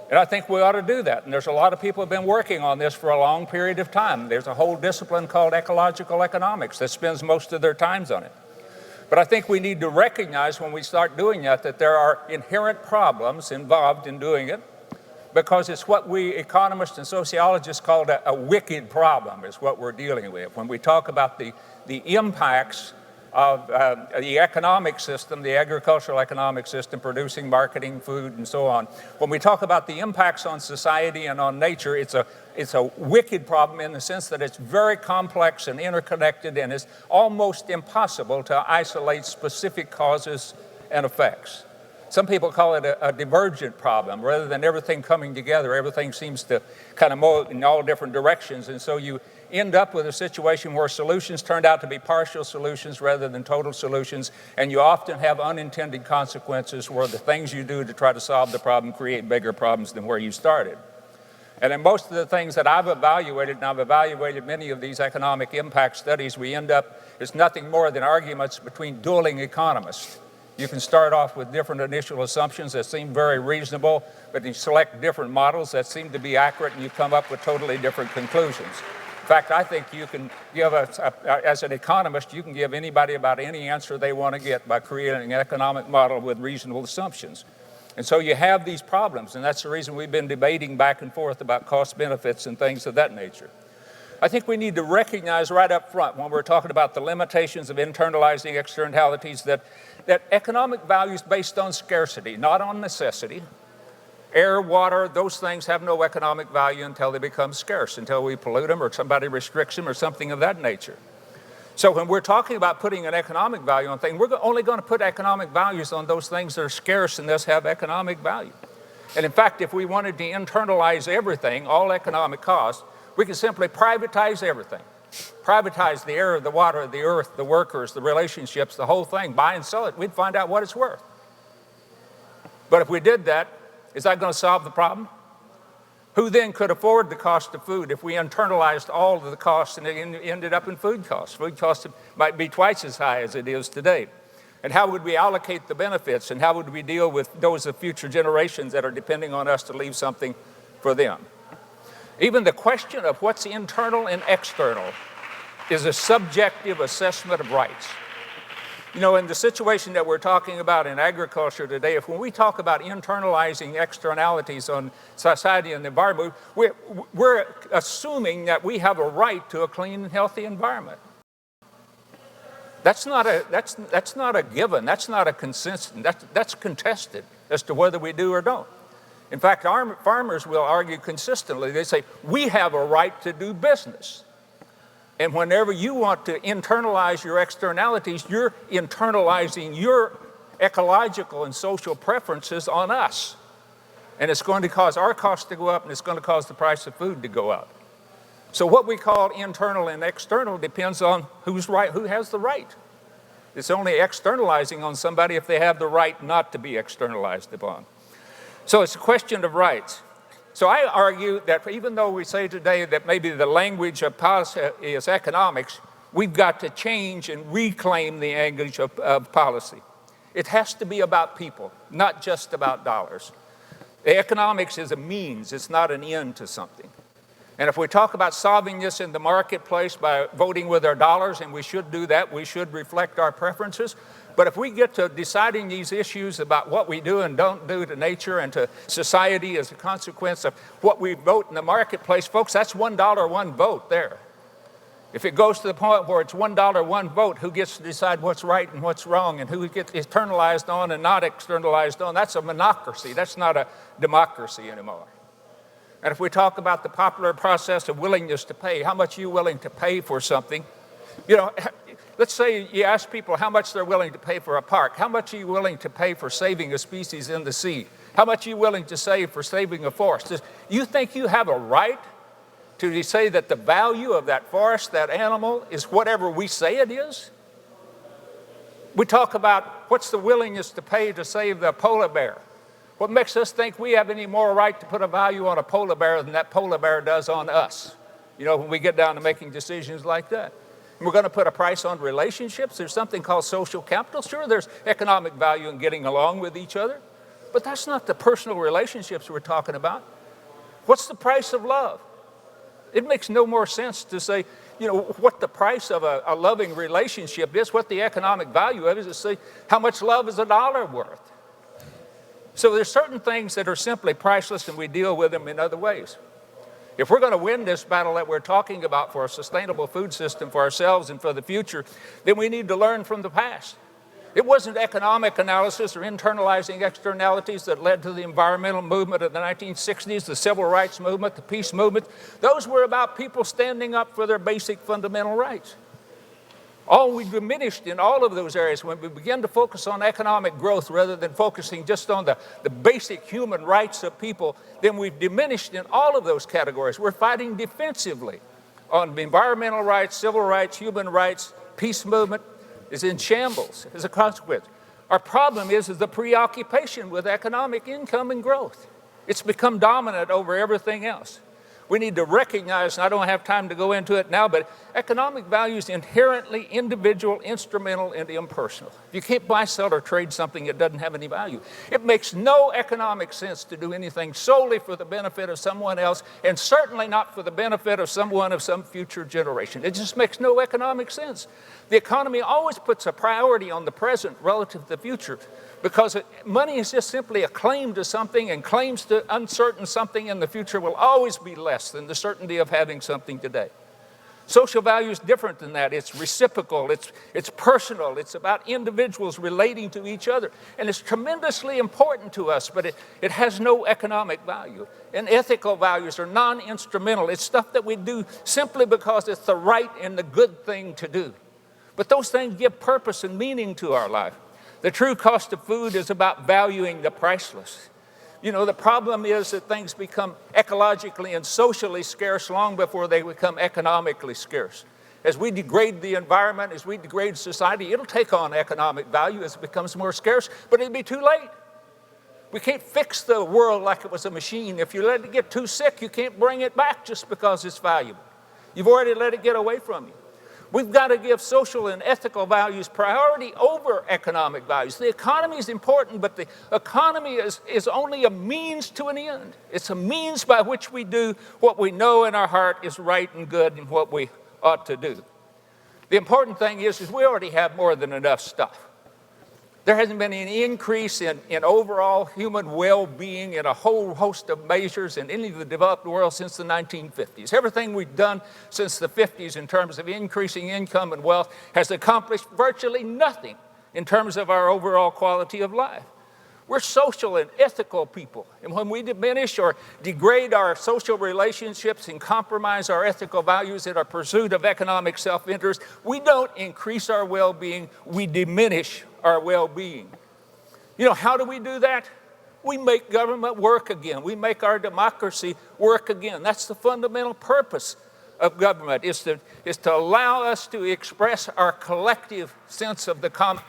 And I think we ought to do that. And there's a lot of people who have been working on this for a long period of time. There's a whole discipline called ecological economics that spends most of their times on it. But I think we need to recognize when we start doing that that there are inherent problems involved in doing it, because it's what we economists and sociologists call a wicked problem is what we're dealing with. When we talk about the impacts of the economic system, the agricultural economic system, producing, marketing, food, and so on. When we talk about the impacts on society and on nature, it's a wicked problem in the sense that it's very complex and interconnected, and it's almost impossible to isolate specific causes and effects. Some people call it a divergent problem. Rather than everything coming together, everything seems to kind of move in all different directions, and so you end up with a situation where solutions turned out to be partial solutions rather than total solutions, and you often have unintended consequences where the things you do to try to solve the problem create bigger problems than where you started. And in most of the things that I've evaluated, and I've evaluated many of these economic impact studies, we end up, it's nothing more than arguments between dueling economists. You can start off with different initial assumptions that seem very reasonable, but you select different models that seem to be accurate, and you come up with totally different conclusions. In fact, I think you can give, as an economist, you can give anybody about any answer they want to get by creating an economic model with reasonable assumptions. And so you have these problems, and that's the reason we've been debating back and forth about cost benefits and things of that nature. I think we need to recognize right up front when we're talking about the limitations of internalizing externalities that economic value is based on scarcity, not on necessity. Air, water, those things have no economic value until they become scarce, until we pollute them or somebody restricts them or something of that nature. So when we're talking about putting an economic value on things, we're only going to put economic values on those things that are scarce and thus have economic value. And in fact, if we wanted to internalize everything, all economic costs, we could simply privatize everything. Privatize the air, the water, the earth, the workers, the relationships, the whole thing, buy and sell it. We'd find out what it's worth. But if we did that, is that going to solve the problem? Who then could afford the cost of food if we internalized all of the costs and it ended up in food costs? Food costs might be twice as high as it is today. And how would we allocate the benefits, and how would we deal with those of future generations that are depending on us to leave something for them? Even the question of what's internal and external is a subjective assessment of rights. You know, in the situation that we're talking about in agriculture today, when we talk about internalizing externalities on society and the environment, we're assuming that we have a right to a clean and healthy environment. That's not a given. That's not a consensus. That's contested as to whether we do or don't. In fact, our farmers will argue consistently. They say, we have a right to do business. And whenever you want to internalize your externalities, you're internalizing your ecological and social preferences on us. And it's going to cause our costs to go up, and it's going to cause the price of food to go up. So what we call internal and external depends on who's right, who has the right. It's only externalizing on somebody if they have the right not to be externalized upon. So it's a question of rights. So I argue that even though we say today that maybe the language of policy is economics, we've got to change and reclaim the language of policy. It has to be about people, not just about dollars. The economics is a means, it's not an end to something. And if we talk about solving this in the marketplace by voting with our dollars, and we should do that, we should reflect our preferences. But if we get to deciding these issues about what we do and don't do to nature and to society as a consequence of what we vote in the marketplace, folks, that's $1, one vote there. If it goes to the point where it's $1, one vote, who gets to decide what's right and what's wrong and who gets internalized on and not externalized on, that's a monocracy. That's not a democracy anymore. And if we talk about the popular process of willingness to pay, how much are you willing to pay for something? You know, let's say you ask people how much they're willing to pay for a park. How much are you willing to pay for saving a species in the sea? How much are you willing to save for saving a forest? You think you have a right to say that the value of that forest, that animal, is whatever we say it is? We talk about what's the willingness to pay to save the polar bear. What makes us think we have any more right to put a value on a polar bear than that polar bear does on us? You know, when we get down to making decisions like that. And we're going to put a price on relationships. There's something called social capital. Sure, there's economic value in getting along with each other, but that's not the personal relationships we're talking about. What's the price of love? It makes no more sense to say, what the price of a loving relationship is, what the economic value of it is, to see how much love is a dollar worth. So there's certain things that are simply priceless, and we deal with them in other ways. If we're going to win this battle that we're talking about for a sustainable food system for ourselves and for the future, then we need to learn from the past. It wasn't economic analysis or internalizing externalities that led to the environmental movement of the 1960s, the civil rights movement, the peace movement. Those were about people standing up for their basic fundamental rights. All we diminished in all of those areas when we began to focus on economic growth rather than focusing just on the basic human rights of people, then we've diminished in all of those categories. We're fighting defensively on environmental rights, civil rights, human rights. Peace movement is in shambles as a consequence. Our problem is the preoccupation with economic income and growth. It's become dominant over everything else. We need to recognize, and I don't have time to go into it now, but economic value is inherently individual, instrumental, and impersonal. You can't buy, sell, or trade something that doesn't have any value. It makes no economic sense to do anything solely for the benefit of someone else, and certainly not for the benefit of someone of some future generation. It just makes no economic sense. The economy always puts a priority on the present relative to the future, because money is just simply a claim to something, and claims to uncertain something in the future will always be less than the certainty of having something today. Social value is different than that. It's reciprocal, it's personal, it's about individuals relating to each other. And it's tremendously important to us, but it has no economic value. And ethical values are non-instrumental. It's stuff that we do simply because it's the right and the good thing to do. But those things give purpose and meaning to our life. The true cost of food is about valuing the priceless. The problem is that things become ecologically and socially scarce long before they become economically scarce. As we degrade the environment, as we degrade society, it'll take on economic value as it becomes more scarce, but it'll be too late. We can't fix the world like it was a machine. If you let it get too sick, you can't bring it back just because it's valuable. You've already let it get away from you. We've got to give social and ethical values priority over economic values. The economy is important, but the economy is only a means to an end. It's a means by which we do what we know in our heart is right and good and what we ought to do. The important thing is we already have more than enough stuff. There hasn't been any increase in overall human well-being in a whole host of measures in any of the developed world since the 1950s. Everything we've done since the 50s in terms of increasing income and wealth has accomplished virtually nothing in terms of our overall quality of life. We're social and ethical people, and when we diminish or degrade our social relationships and compromise our ethical values in our pursuit of economic self-interest, we don't increase our well-being, we diminish our well-being. How do we do that? We make government work again. We make our democracy work again. That's the fundamental purpose of government, is to allow us to express our collective sense of the common.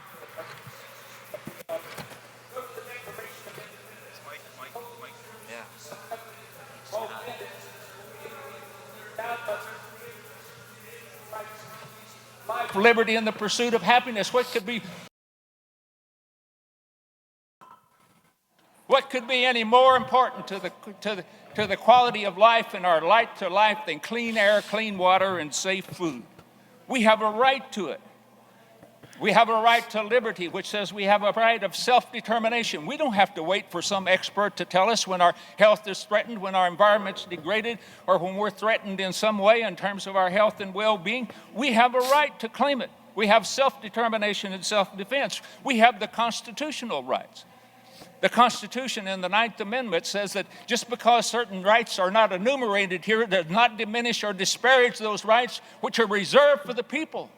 Liberty and the pursuit of happiness. What could be any more important to the quality of life and our right to life than clean air, clean water, and safe food? We have a right to it. We have a right to liberty, which says we have a right of self-determination. We don't have to wait for some expert to tell us when our health is threatened, when our environment's degraded, or when we're threatened in some way in terms of our health and well-being. We have a right to claim it. We have self-determination and self-defense. We have the constitutional rights. The Constitution in the 9th Amendment says that just because certain rights are not enumerated here, it does not diminish or disparage those rights which are reserved for the people.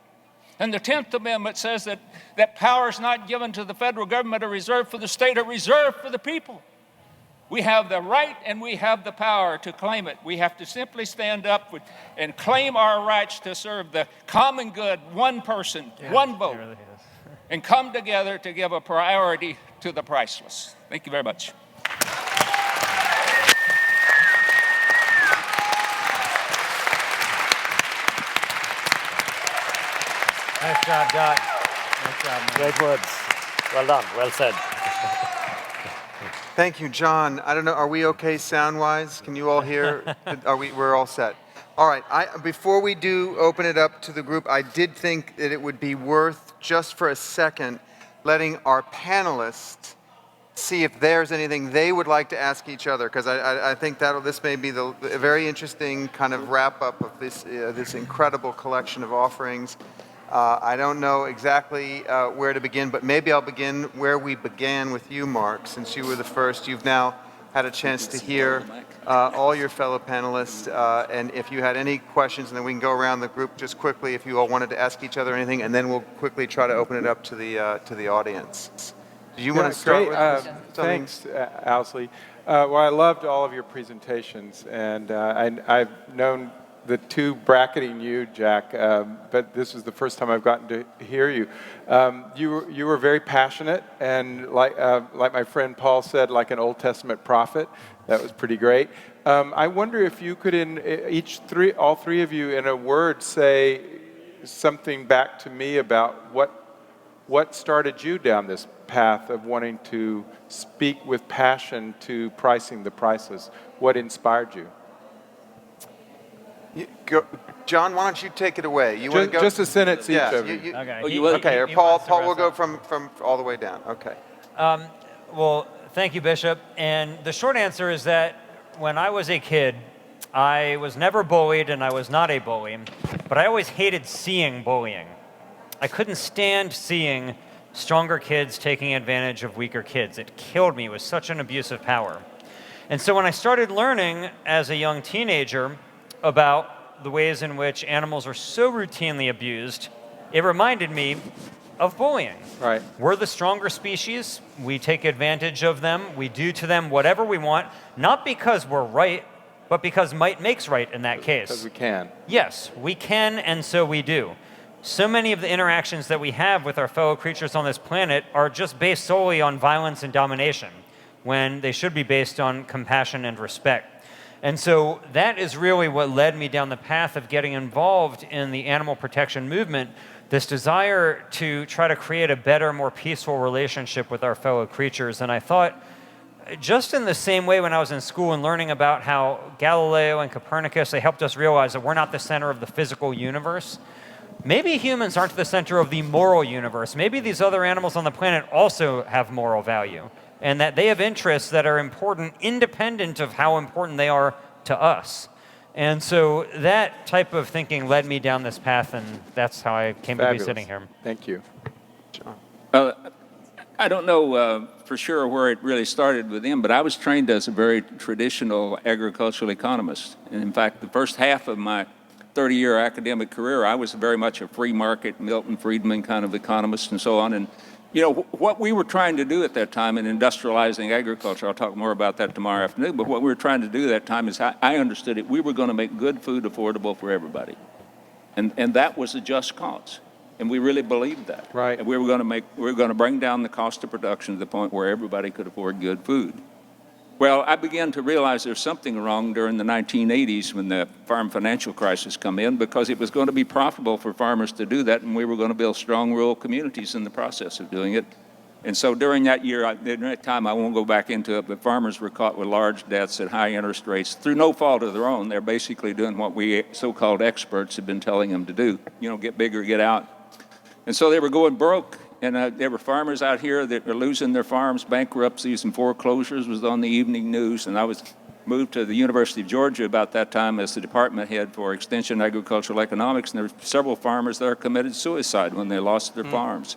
And the 10th Amendment says that powers not given to the federal government are reserved for the state, are reserved for the people. We have the right and we have the power to claim it. We have to simply stand up and claim our rights to serve the common good, one person, one vote, really and come together to give a priority to the priceless. Thank you very much. Nice job, Doc. Nice job, man. Great words. Well done. Well said. Thank you, John. I don't know, are we okay sound-wise? Can you all hear? We're all set. All right, before we do open it up to the group, I did think that it would be worth, just for a second, letting our panelists see if there's anything they would like to ask each other, because I think this may be a very interesting kind of wrap-up of this incredible collection of offerings. I don't know exactly where to begin, but maybe I'll begin where we began with you, Marc, since you were the first. You've now had a chance to hear all your fellow panelists, and if you had any questions, and then we can go around the group just quickly if you all wanted to ask each other anything, and then we'll quickly try to open it up to the audience. Do you want to start with something? Thanks, Owsley. Well, I loved all of your presentations, and I've known the two bracketing you, Jack, but this is the first time I've gotten to hear you. You were very passionate, and like my friend Paul said, like an Old Testament prophet. That was pretty great. I wonder if you could, all three of you, in a word, say something back to me about what started you down this path of wanting to speak with passion to pricing the priceless. What inspired you? John, why don't you take it away? You want to go? Just a sentence each of you. Okay. Okay, or Paul will go from all the way down. Okay. Well, thank you, Bishop. And the short answer is that when I was a kid, I was never bullied and I was not a bully, but I always hated seeing bullying. I couldn't stand seeing stronger kids taking advantage of weaker kids. It killed me. It was such an abuse of power. And so when I started learning as a young teenager about the ways in which animals are so routinely abused, it reminded me of bullying. Right. We're the stronger species. We take advantage of them. We do to them whatever we want, not because we're right, but because might makes right in that case. Because we can. Yes, we can, and so we do. So many of the interactions that we have with our fellow creatures on this planet are just based solely on violence and domination, when they should be based on compassion and respect. And so that is really what led me down the path of getting involved in the animal protection movement, this desire to try to create a better, more peaceful relationship with our fellow creatures. And I thought, just in the same way when I was in school and learning about how Galileo and Copernicus, they helped us realize that we're not the center of the physical universe, maybe humans aren't the center of the moral universe. Maybe these other animals on the planet also have moral value, and that they have interests that are important independent of how important they are to us. And so that type of thinking led me down this path, and that's how I came to be sitting here. Thank you. John. I don't know for sure where it really started with him, but I was trained as a very traditional agricultural economist. And in fact, the first half of my 30-year academic career, I was very much a free market, Milton Friedman kind of economist and so on. And you know, what we were trying to do at that time in industrializing agriculture, I'll talk more about that tomorrow afternoon, but what we were trying to do at that time is, I understood it, we were going to make good food affordable for everybody. And that was a just cause. And we really believed that. Right. And we were going to bring down the cost of production to the point where everybody could afford good food. Well, I began to realize there's something wrong during the 1980s when the farm financial crisis come in, because it was going to be profitable for farmers to do that, and we were going to build strong rural communities in the process of doing it. And so during that year, during that time, I won't go back into it, but farmers were caught with large debts at high interest rates through no fault of their own. They're basically doing what we so-called experts have been telling them to do, you know, get bigger, get out. And so they were going broke. And there were farmers out here that were losing their farms, bankruptcies and foreclosures was on the evening news. And I was moved to the University of Georgia about that time as the department head for Extension Agricultural Economics. And there were several farmers there committed suicide when they lost their farms.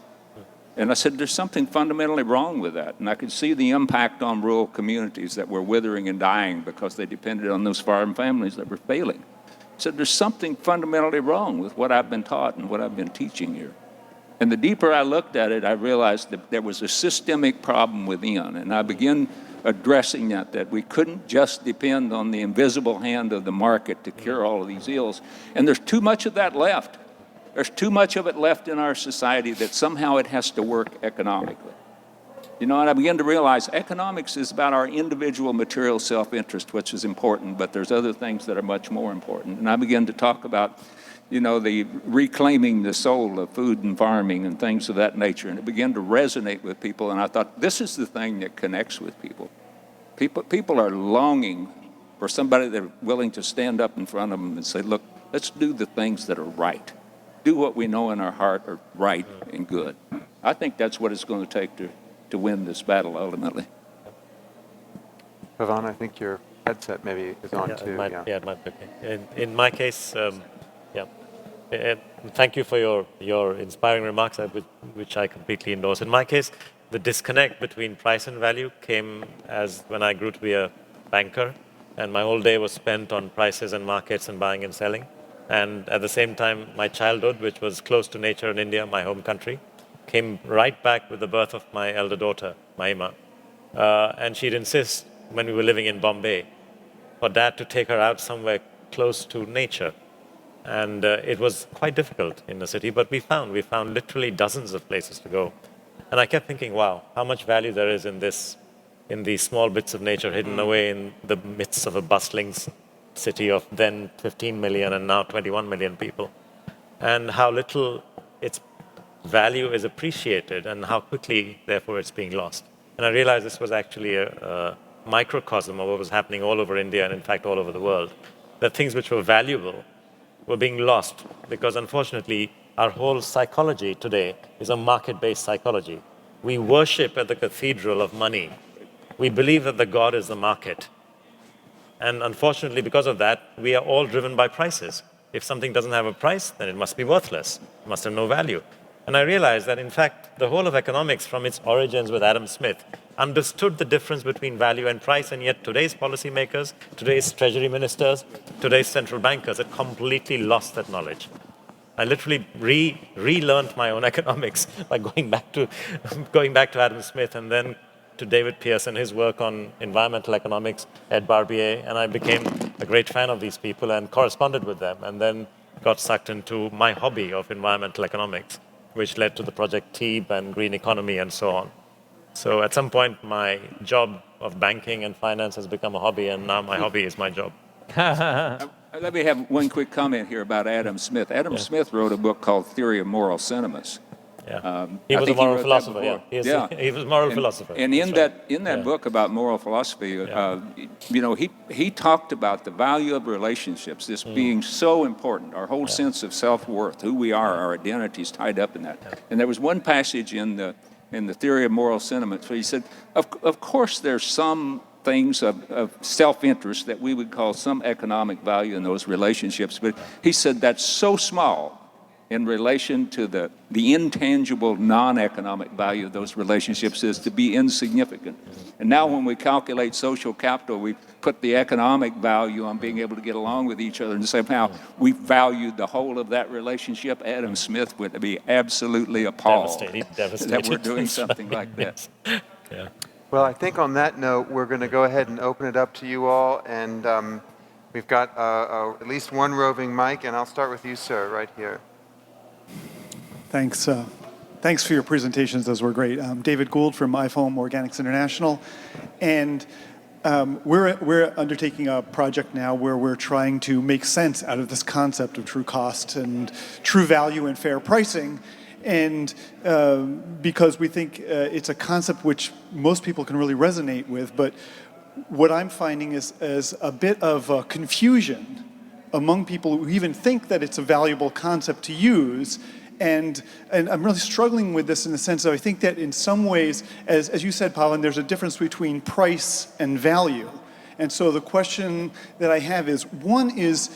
And I said, there's something fundamentally wrong with that. And I could see the impact on rural communities that were withering and dying because they depended on those farm families that were failing. I said, there's something fundamentally wrong with what I've been taught and what I've been teaching here. And the deeper I looked at it, I realized that there was a systemic problem within. And I began addressing that we couldn't just depend on the invisible hand of the market to cure all of these ills. And there's too much of that left. There's too much of it left in our society that somehow it has to work economically. You know, and I began to realize economics is about our individual material self-interest, which is important, but there's other things that are much more important. And I began to talk about, you know, the reclaiming the soul of food and farming and things of that nature. And it began to resonate with people. And I thought, this is the thing that connects with people. People are longing or somebody that's willing to stand up in front of them and say, look, let's do the things that are right. Do what we know in our heart are right and good. I think that's what it's going to take to win this battle ultimately. Pavan, I think your headset maybe is on too. It might be okay. In my case, thank you for your inspiring remarks, which I completely endorse. In my case, the disconnect between price and value came as when I grew to be a banker, and my whole day was spent on prices and markets and buying and selling. And at the same time, my childhood, which was close to nature in India, my home country, came right back with the birth of my elder daughter, Mahima. And she'd insist, when we were living in Bombay, for Dad to take her out somewhere close to nature. And it was quite difficult in the city, but we found literally dozens of places to go. And I kept thinking, wow, how much value there is in these small bits of nature hidden away in the midst of a bustling city of then 15 million and now 21 million people. And how little its value is appreciated and how quickly, therefore, it's being lost. And I realized this was actually a microcosm of what was happening all over India and, in fact, all over the world. That things which were valuable were being lost because, unfortunately, our whole psychology today is a market-based psychology. We worship at the cathedral of money. We believe that the God is the market. And unfortunately, because of that, we are all driven by prices. If something doesn't have a price, then it must be worthless. It must have no value. And I realized that, in fact, the whole of economics, from its origins with Adam Smith, understood the difference between value and price, and yet today's policymakers, today's treasury ministers, today's central bankers had completely lost that knowledge. I literally relearned my own economics by going back to Adam Smith and then to David Pearce and his work on environmental economics, Ed Barbier, and I became a great fan of these people and corresponded with them, and then got sucked into my hobby of environmental economics, which led to the project TEEB and green economy and so on. So at some point, my job of banking and finance has become a hobby, and now my hobby is my job. Let me have one quick comment here about Adam Smith. Adam Smith wrote a book called Theory of Moral Sentiments. Yeah. He was a moral philosopher. He was a moral philosopher. And in that book about moral philosophy, he talked about the value of relationships, this being so important. Our whole sense of self-worth, who we are, our identity is tied up in that. And there was one passage in the Theory of Moral Sentiments where he said, of course there's some things of self-interest that we would call some economic value in those relationships, but he said that's so small in relation to the intangible non-economic value of those relationships is to be insignificant. And now when we calculate social capital, we put the economic value on being able to get along with each other, and somehow we valued the whole of that relationship. Adam Smith would be absolutely appalled that we're doing something like that. Yeah. Well, I think on that note, we're going to go ahead and open it up to you all. And we've got at least one roving mic, and I'll start with you, sir, right here. Thanks. Thanks for your presentations. Those were great. David Gould from iFoam Organics International. And we're undertaking a project now where we're trying to make sense out of this concept of true cost and true value and fair pricing. And because we think it's a concept which most people can really resonate with, but what I'm finding is a bit of confusion among people who even think that it's a valuable concept to use. And I'm really struggling with this in the sense that I think that in some ways, as you said, Pavan, there's a difference between price and value. And so the question that I have is, one is,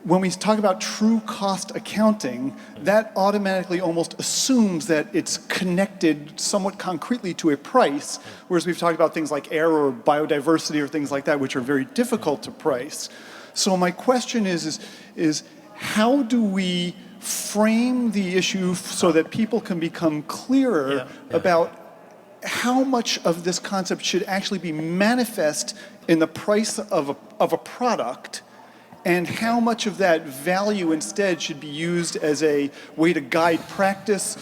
when we talk about true cost accounting, that automatically almost assumes that it's connected somewhat concretely to a price, whereas we've talked about things like air or biodiversity or things like that, which are very difficult to price. So my question is how do we frame the issue so that people can become clearer about how much of this concept should actually be manifest in the price of a product, and how much of that value instead should be used as a way to guide practice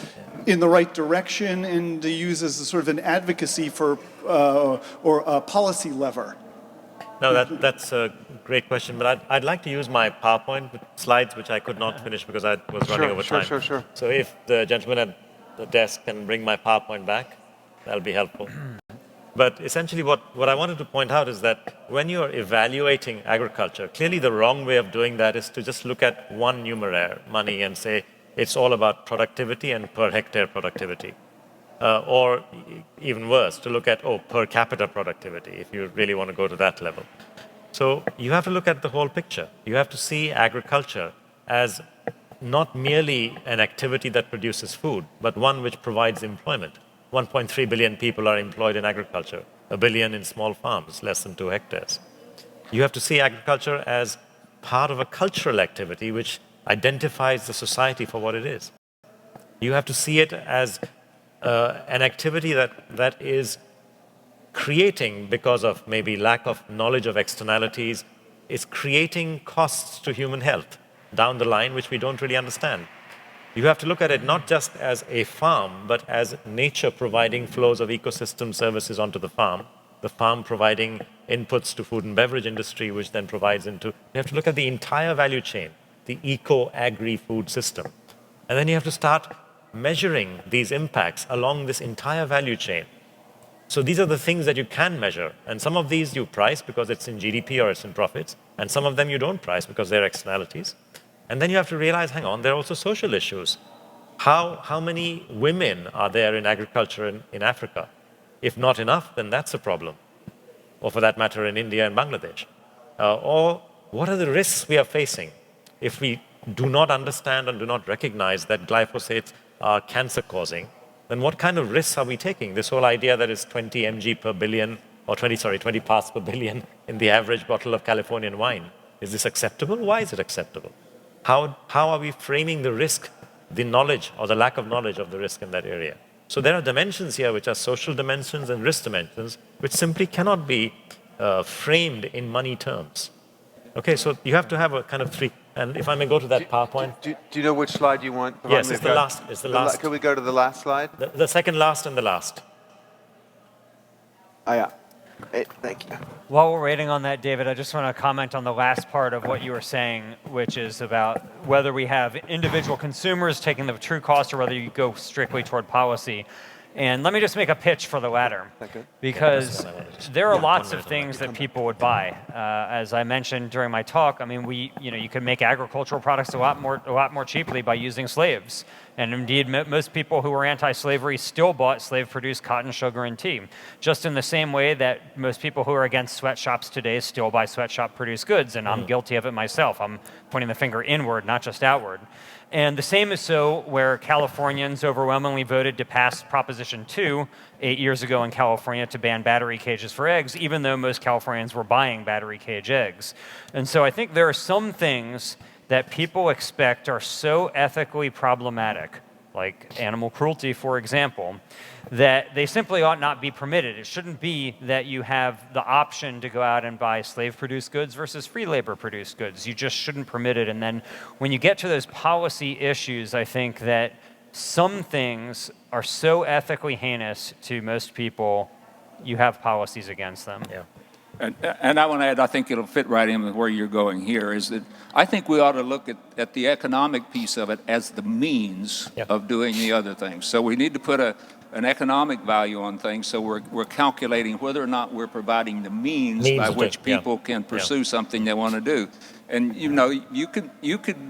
in the right direction and to use as a sort of an advocacy for or a policy lever? No, that's a great question, but I'd like to use my PowerPoint slides, which I could not finish because I was running over time. Sure. So if the gentleman at the desk can bring my PowerPoint back, that'll be helpful. But essentially what I wanted to point out is that when you're evaluating agriculture, clearly the wrong way of doing that is to just look at one numeraire, money, and say it's all about productivity and per hectare productivity. Or even worse, to look at, per capita productivity, if you really want to go to that level. So you have to look at the whole picture. You have to see agriculture as not merely an activity that produces food, but one which provides employment. 1.3 billion people are employed in agriculture, 1 billion in small farms, less than 2 hectares. You have to see agriculture as part of a cultural activity which identifies the society for what it is. You have to see it as an activity that is creating, because of maybe lack of knowledge of externalities, is creating costs to human health down the line which we don't really understand. You have to look at it not just as a farm, but as nature providing flows of ecosystem services onto the farm providing inputs to food and beverage industry, which then provides into... You have to look at the entire value chain, the eco-agri-food system. And then you have to start measuring these impacts along this entire value chain. So these are the things that you can measure. And some of these you price because it's in GDP or it's in profits. And some of them you don't price because they're externalities. And then you have to realize, hang on, there are also social issues. How many women are there in agriculture in Africa? If not enough, then that's a problem. Or for that matter, in India and Bangladesh. Or what are the risks we are facing if we do not understand and do not recognize that glyphosates are cancer-causing? Then what kind of risks are we taking? This whole idea that it's 20 mg per billion, or 20 parts per billion in the average bottle of Californian wine. Is this acceptable? Why is it acceptable? How are we framing the risk, the knowledge or the lack of knowledge of the risk in that area? So there are dimensions here which are social dimensions and risk dimensions which simply cannot be framed in money terms. Okay, so you have to have a kind of three. And if I may go to that PowerPoint. Do you know which slide you want? Yes, it's the last. It's the last. Can we go to the last slide? The second last and the last. Oh, yeah. Thank you. While we're waiting on that, David, I just want to comment on the last part of what you were saying, which is about whether we have individual consumers taking the true cost or whether you go strictly toward policy. And let me just make a pitch for the latter, because there are lots of things that people would buy. As I mentioned during my talk, I mean, you can make agricultural products a lot more cheaply by using slaves. And indeed, most people who were anti-slavery still bought slave-produced cotton, sugar, and tea. Just in the same way that most people who are against sweatshops today still buy sweatshop-produced goods, and I'm guilty of it myself. I'm pointing the finger inward, not just outward. And the same is so where Californians overwhelmingly voted to pass Proposition 2 8 years ago in California to ban battery cages for eggs, even though most Californians were buying battery cage eggs. And so I think there are some things that people expect are so ethically problematic, like animal cruelty, for example, that they simply ought not be permitted. It shouldn't be that you have the option to go out and buy slave-produced goods versus free labor-produced goods. You just shouldn't permit it. And then when you get to those policy issues, I think that some things are so ethically heinous to most people, you have policies against them. Yeah. And I want to add, I think it'll fit right in with where you're going here, is that I think we ought to look at the economic piece of it as the means of doing the other things. So we need to put an economic value on things, so we're calculating whether or not we're providing the means by which people can pursue something they want to do. And you could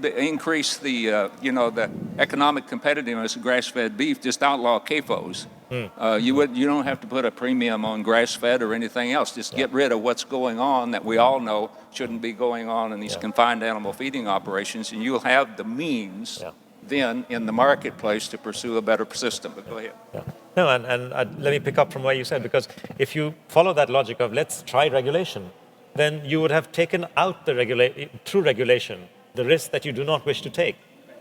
increase the the economic competitiveness of grass-fed beef, just outlaw CAFOs. You don't have to put a premium on grass-fed or anything else. Just get rid of what's going on that we all know shouldn't be going on in these confined animal feeding operations, and you'll have the means then in the marketplace to pursue a better system. But go ahead. Yeah. No, and let me pick up from where you said, because if you follow that logic of let's try regulation, then you would have taken out through regulation the risk that you do not wish to take,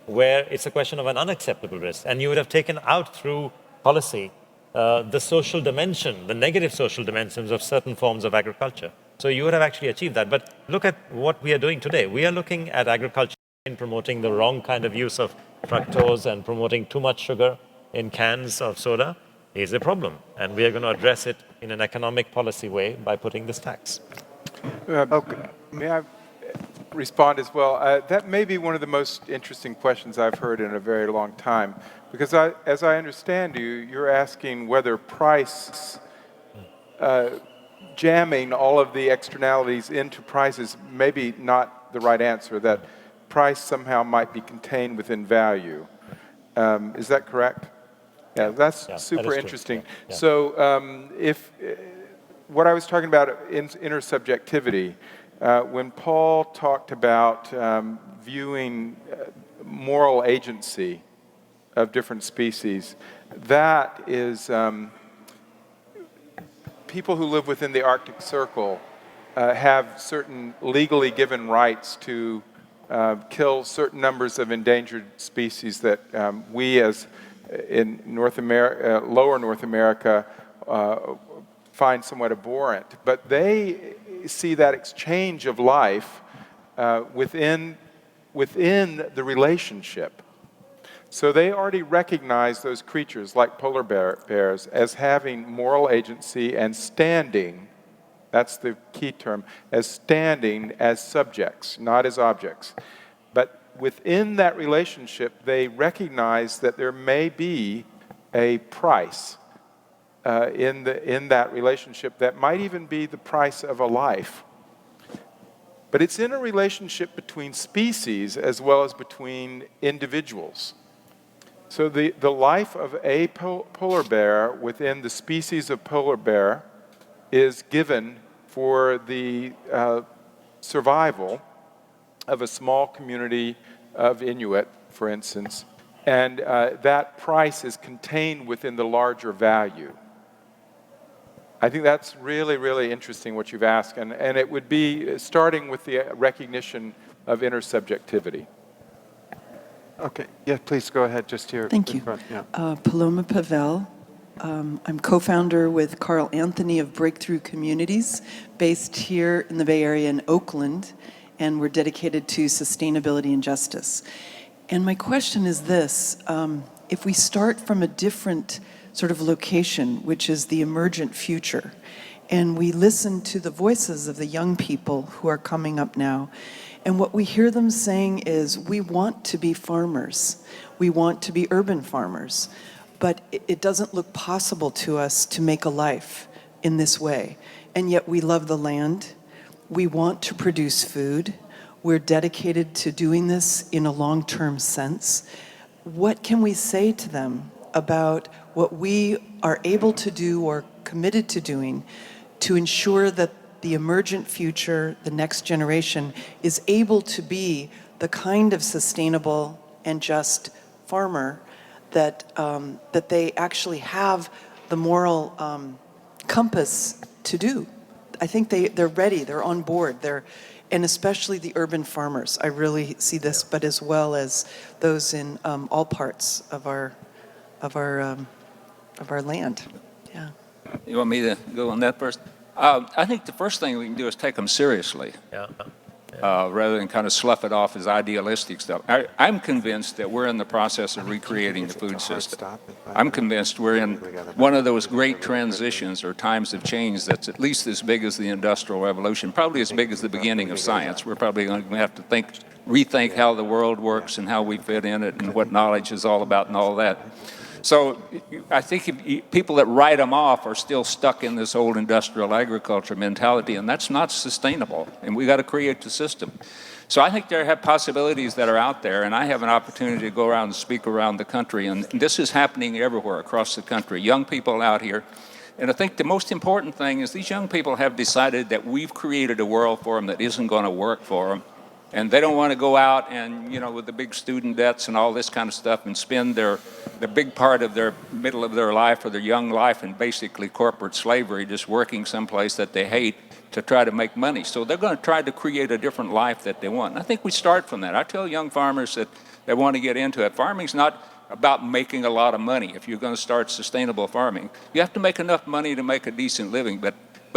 where it's a question of an unacceptable risk, and you would have taken out through policy the social dimension, the negative social dimensions of certain forms of agriculture. So you would have actually achieved that. But look at what we are doing today. We are looking at agriculture in promoting the wrong kind of use of fructose and promoting too much sugar in cans of soda is a problem. And we are going to address it in an economic policy way by putting this tax. May I respond as well? That may be one of the most interesting questions I've heard in a very long time, because as I understand you, you're asking whether price jamming all of the externalities into price is maybe not the right answer, that price somehow might be contained within value. Is that correct? Yeah, that's super interesting. Yeah. So what I was talking about in intersubjectivity, when Paul talked about viewing moral agency of different species, that is people who live within the Arctic Circle have certain legally given rights to kill certain numbers of endangered species that we as in North America, lower North America, find somewhat abhorrent. But they see that exchange of life within the relationship. So they already recognize those creatures, like polar bears, as having moral agency and standing, that's the key term, as standing as subjects, not as objects. But within that relationship, they recognize that there may be a price in that relationship that might even be the price of a life. But it's in a relationship between species as well as between individuals. So the life of a polar bear within the species of polar bear is given for the survival of a small community of Inuit, for instance, and that price is contained within the larger value. I think that's really, really interesting what you've asked, and it would be starting with the recognition of intersubjectivity. Okay, yeah, please go ahead, just here. Thank you. Yeah. Paloma Pavel. I'm co-founder with Carl Anthony of Breakthrough Communities, based here in the Bay Area in Oakland, and we're dedicated to sustainability and justice. And my question is this, if we start from a different sort of location, which is the emergent future, and we listen to the voices of the young people who are coming up now, and what we hear them saying is, we want to be farmers, we want to be urban farmers, but it doesn't look possible to us to make a life in this way. And yet we love the land, we want to produce food, we're dedicated to doing this in a long-term sense. What can we say to them about what we are able to do or committed to doing to ensure that the emergent future, the next generation, is able to be the kind of sustainable and just farmer that that they actually have the moral compass to do? I think they're ready, they're on board, and especially the urban farmers. I really see this, but as well as those in all parts of our land. Yeah. You want me to go on that first? I think the first thing we can do is take them seriously, rather than kind of slough it off as idealistic stuff. I'm convinced that we're in the process of recreating the food system. I'm convinced we're in one of those great transitions or times of change that's at least as big as the Industrial Revolution, probably as big as the beginning of science. We're probably going to have to rethink how the world works and how we fit in it and what knowledge is all about and all that. So I think people that write them off are still stuck in this old industrial agriculture mentality, and that's not sustainable, and we got to create the system. So I think there have possibilities that are out there, and I have an opportunity to go around and speak around the country, and this is happening everywhere across the country. Young people out here, and I think the most important thing is these young people have decided that we've created a world for them that isn't going to work for them. And they don't want to go out and, with the big student debts and all this kind of stuff and spend the big part of their middle of their life or their young life in basically corporate slavery, just working someplace that they hate to try to make money. So they're going to try to create a different life that they want. And I think we start from that. I tell young farmers that want to get into it, farming's not about making a lot of money. If you're going to start sustainable farming, you have to make enough money to make a decent living, but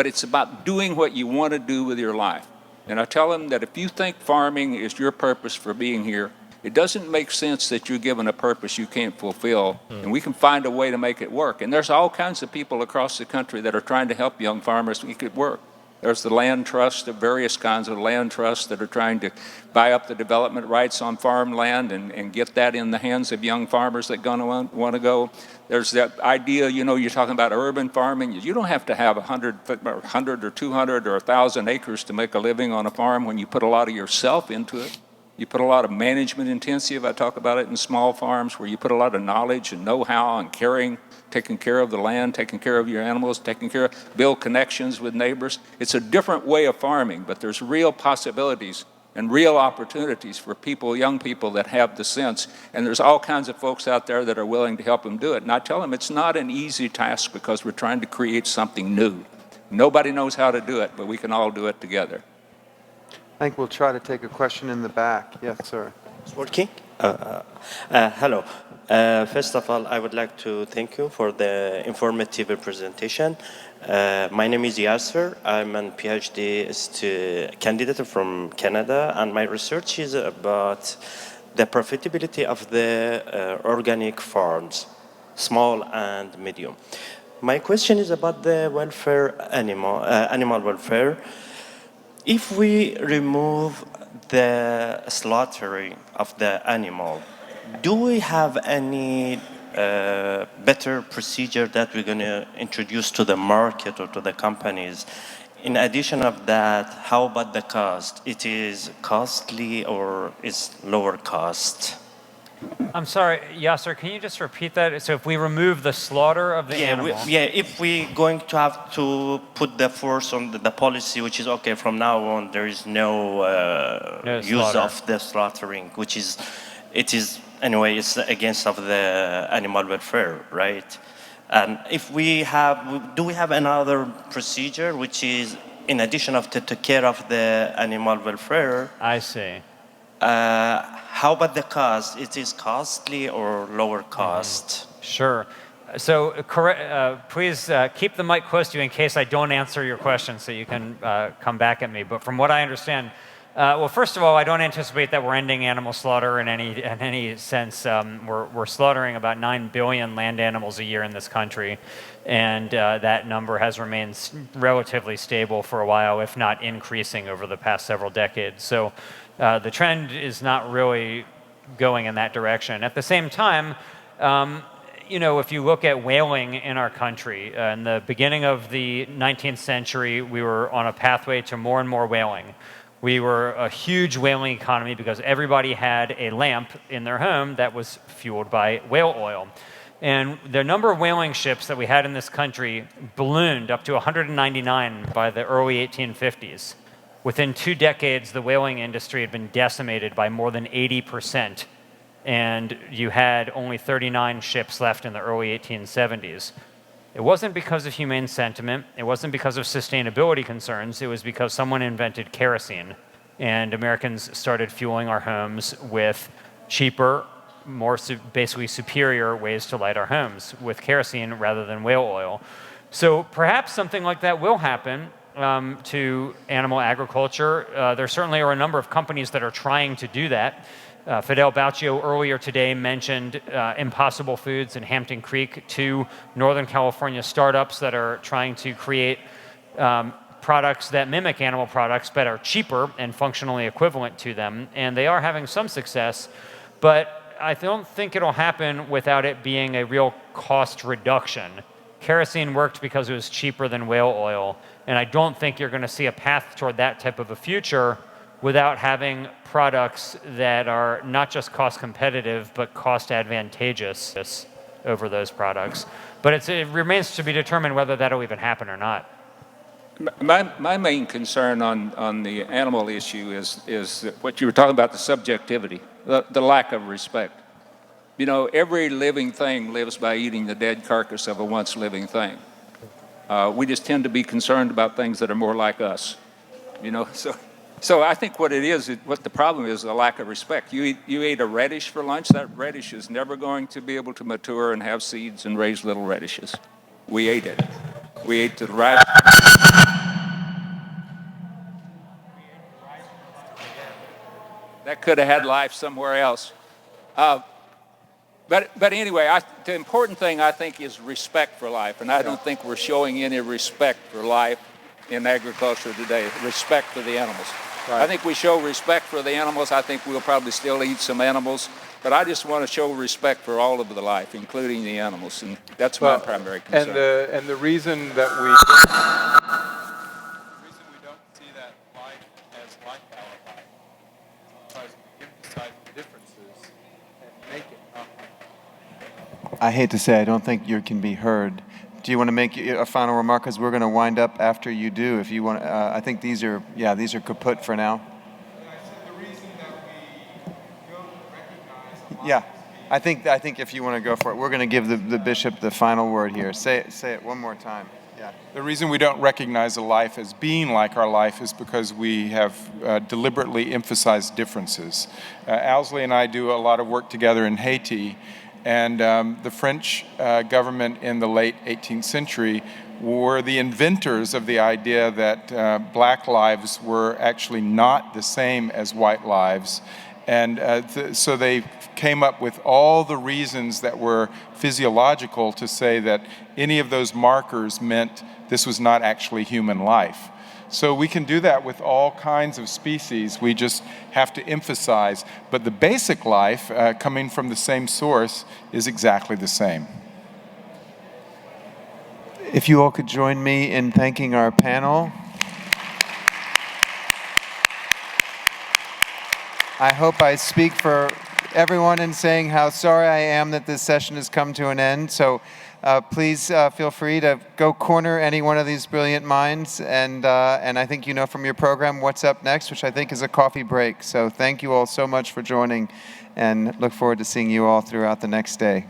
it's about doing what you want to do with your life. And I tell them that if you think farming is your purpose for being here, it doesn't make sense that you're given a purpose you can't fulfill, and we can find a way to make it work. And there's all kinds of people across the country that are trying to help young farmers make it work. There's the land trust, the various kinds of land trusts that are trying to buy up the development rights on farmland and get that in the hands of young farmers that going to want to go. There's that idea, you're talking about urban farming. You don't have to have 100 or 200 or 1,000 acres to make a living on a farm when you put a lot of yourself into it. You put a lot of management intensive. I talk about it in small farms where you put a lot of knowledge and know-how and caring, taking care of the land, taking care of your animals, build connections with neighbors. It's a different way of farming, but there's real possibilities and real opportunities for people, young people that have the sense. And there's all kinds of folks out there that are willing to help them do it. And I tell them it's not an easy task because we're trying to create something new. Nobody knows how to do it, but we can all do it together. I think we'll try to take a question in the back. Yes, sir. It's working? Hello. First of all, I would like to thank you for the informative presentation. My name is Yasser. I'm a PhD candidate from Canada, and my research is about the profitability of the organic farms, small and medium. My question is about the animal welfare. If we remove the slaughtering of the animal, do we have any better procedure that we're going to introduce to the market or to the companies? In addition of that, how about the cost? It is costly or is lower cost? I'm sorry, Yasser, can you just repeat that? So if we remove the slaughter of the animal? If we're going to have to put the force on the policy, which is, okay, from now on, there is no use of the slaughtering, which is, anyway, it's against of the animal welfare, right? And if we have, do we have another procedure, which is, in addition of to take care of the animal welfare? I see. How about the cost? It is costly or lower cost? Sure. So please keep the mic close to you in case I don't answer your question so you can come back at me. But from what I understand, well, first of all, I don't anticipate that we're ending animal slaughter in any sense. We're slaughtering about 9 billion land animals a year in this country, and that number has remained relatively stable for a while, if not increasing over the past several decades. So the trend is not really going in that direction. At the same time, if you look at whaling in our country, in the beginning of the 19th century, we were on a pathway to more and more whaling. We were a huge whaling economy because everybody had a lamp in their home that was fueled by whale oil. And the number of whaling ships that we had in this country ballooned up to 199 by the early 1850s. Within 2 decades, the whaling industry had been decimated by more than 80%, and you had only 39 ships left in the early 1870s. It wasn't because of humane sentiment, it wasn't because of sustainability concerns, it was because someone invented kerosene, and Americans started fueling our homes with cheaper, basically superior ways to light our homes with kerosene rather than whale oil. So perhaps something like that will happen to animal agriculture. There certainly are a number of companies that are trying to do that. Fidel Bauchio earlier today mentioned Impossible Foods in Hampton Creek, 2 Northern California startups that are trying to create products that mimic animal products but are cheaper and functionally equivalent to them. And they are having some success, but I don't think it'll happen without it being a real cost reduction. Kerosene worked because it was cheaper than whale oil, and I don't think you're going to see a path toward that type of a future without having products that are not just cost competitive, but cost advantageous over those products. But it remains to be determined whether that'll even happen or not. My main concern on the animal issue is what you were talking about, the subjectivity, the lack of respect. Every living thing lives by eating the dead carcass of a once living thing. We just tend to be concerned about things that are more like us, So I think what the problem is the lack of respect. You ate a radish for lunch, that radish is never going to be able to mature and have seeds and raise little radishes. We ate it. We ate the radish. That could have had life somewhere else. But anyway, the important thing, I think, is respect for life, and I don't think we're showing any respect for life. in agriculture today, respect for the animals. Right. I think we show respect for the animals. I think we'll probably still eat some animals, but I just want to show respect for all of the life, including the animals, and that's my primary concern. And the reason that we don't see that life as like our life is because we emphasize the differences and make it not like. I hate to say, I don't think you can be heard. Do you want to make a final remark? Because we're going to wind up after you do. If you want, I think these are kaput for now. The reason that we don't recognize Yeah, I think if you want to go for it, we're going to give the bishop the final word here. Say it one more time. Yeah. The reason we don't recognize a life as being like our life is because we have deliberately emphasized differences. Owsley and I do a lot of work together in Haiti, and the French government in the late 18th century were the inventors of the idea that black lives were actually not the same as white lives. And so they came up with all the reasons that were physiological to say that any of those markers meant this was not actually human life. So we can do that with all kinds of species. We just have to emphasize. But the basic life, coming from the same source, is exactly the same. If you all could join me in thanking our panel. I hope I speak for everyone in saying how sorry I am that this session has come to an end. So please feel free to go corner any one of these brilliant minds. And I think you know from your program what's up next, which I think is a coffee break. So thank you all so much for joining, and look forward to seeing you all throughout the next day.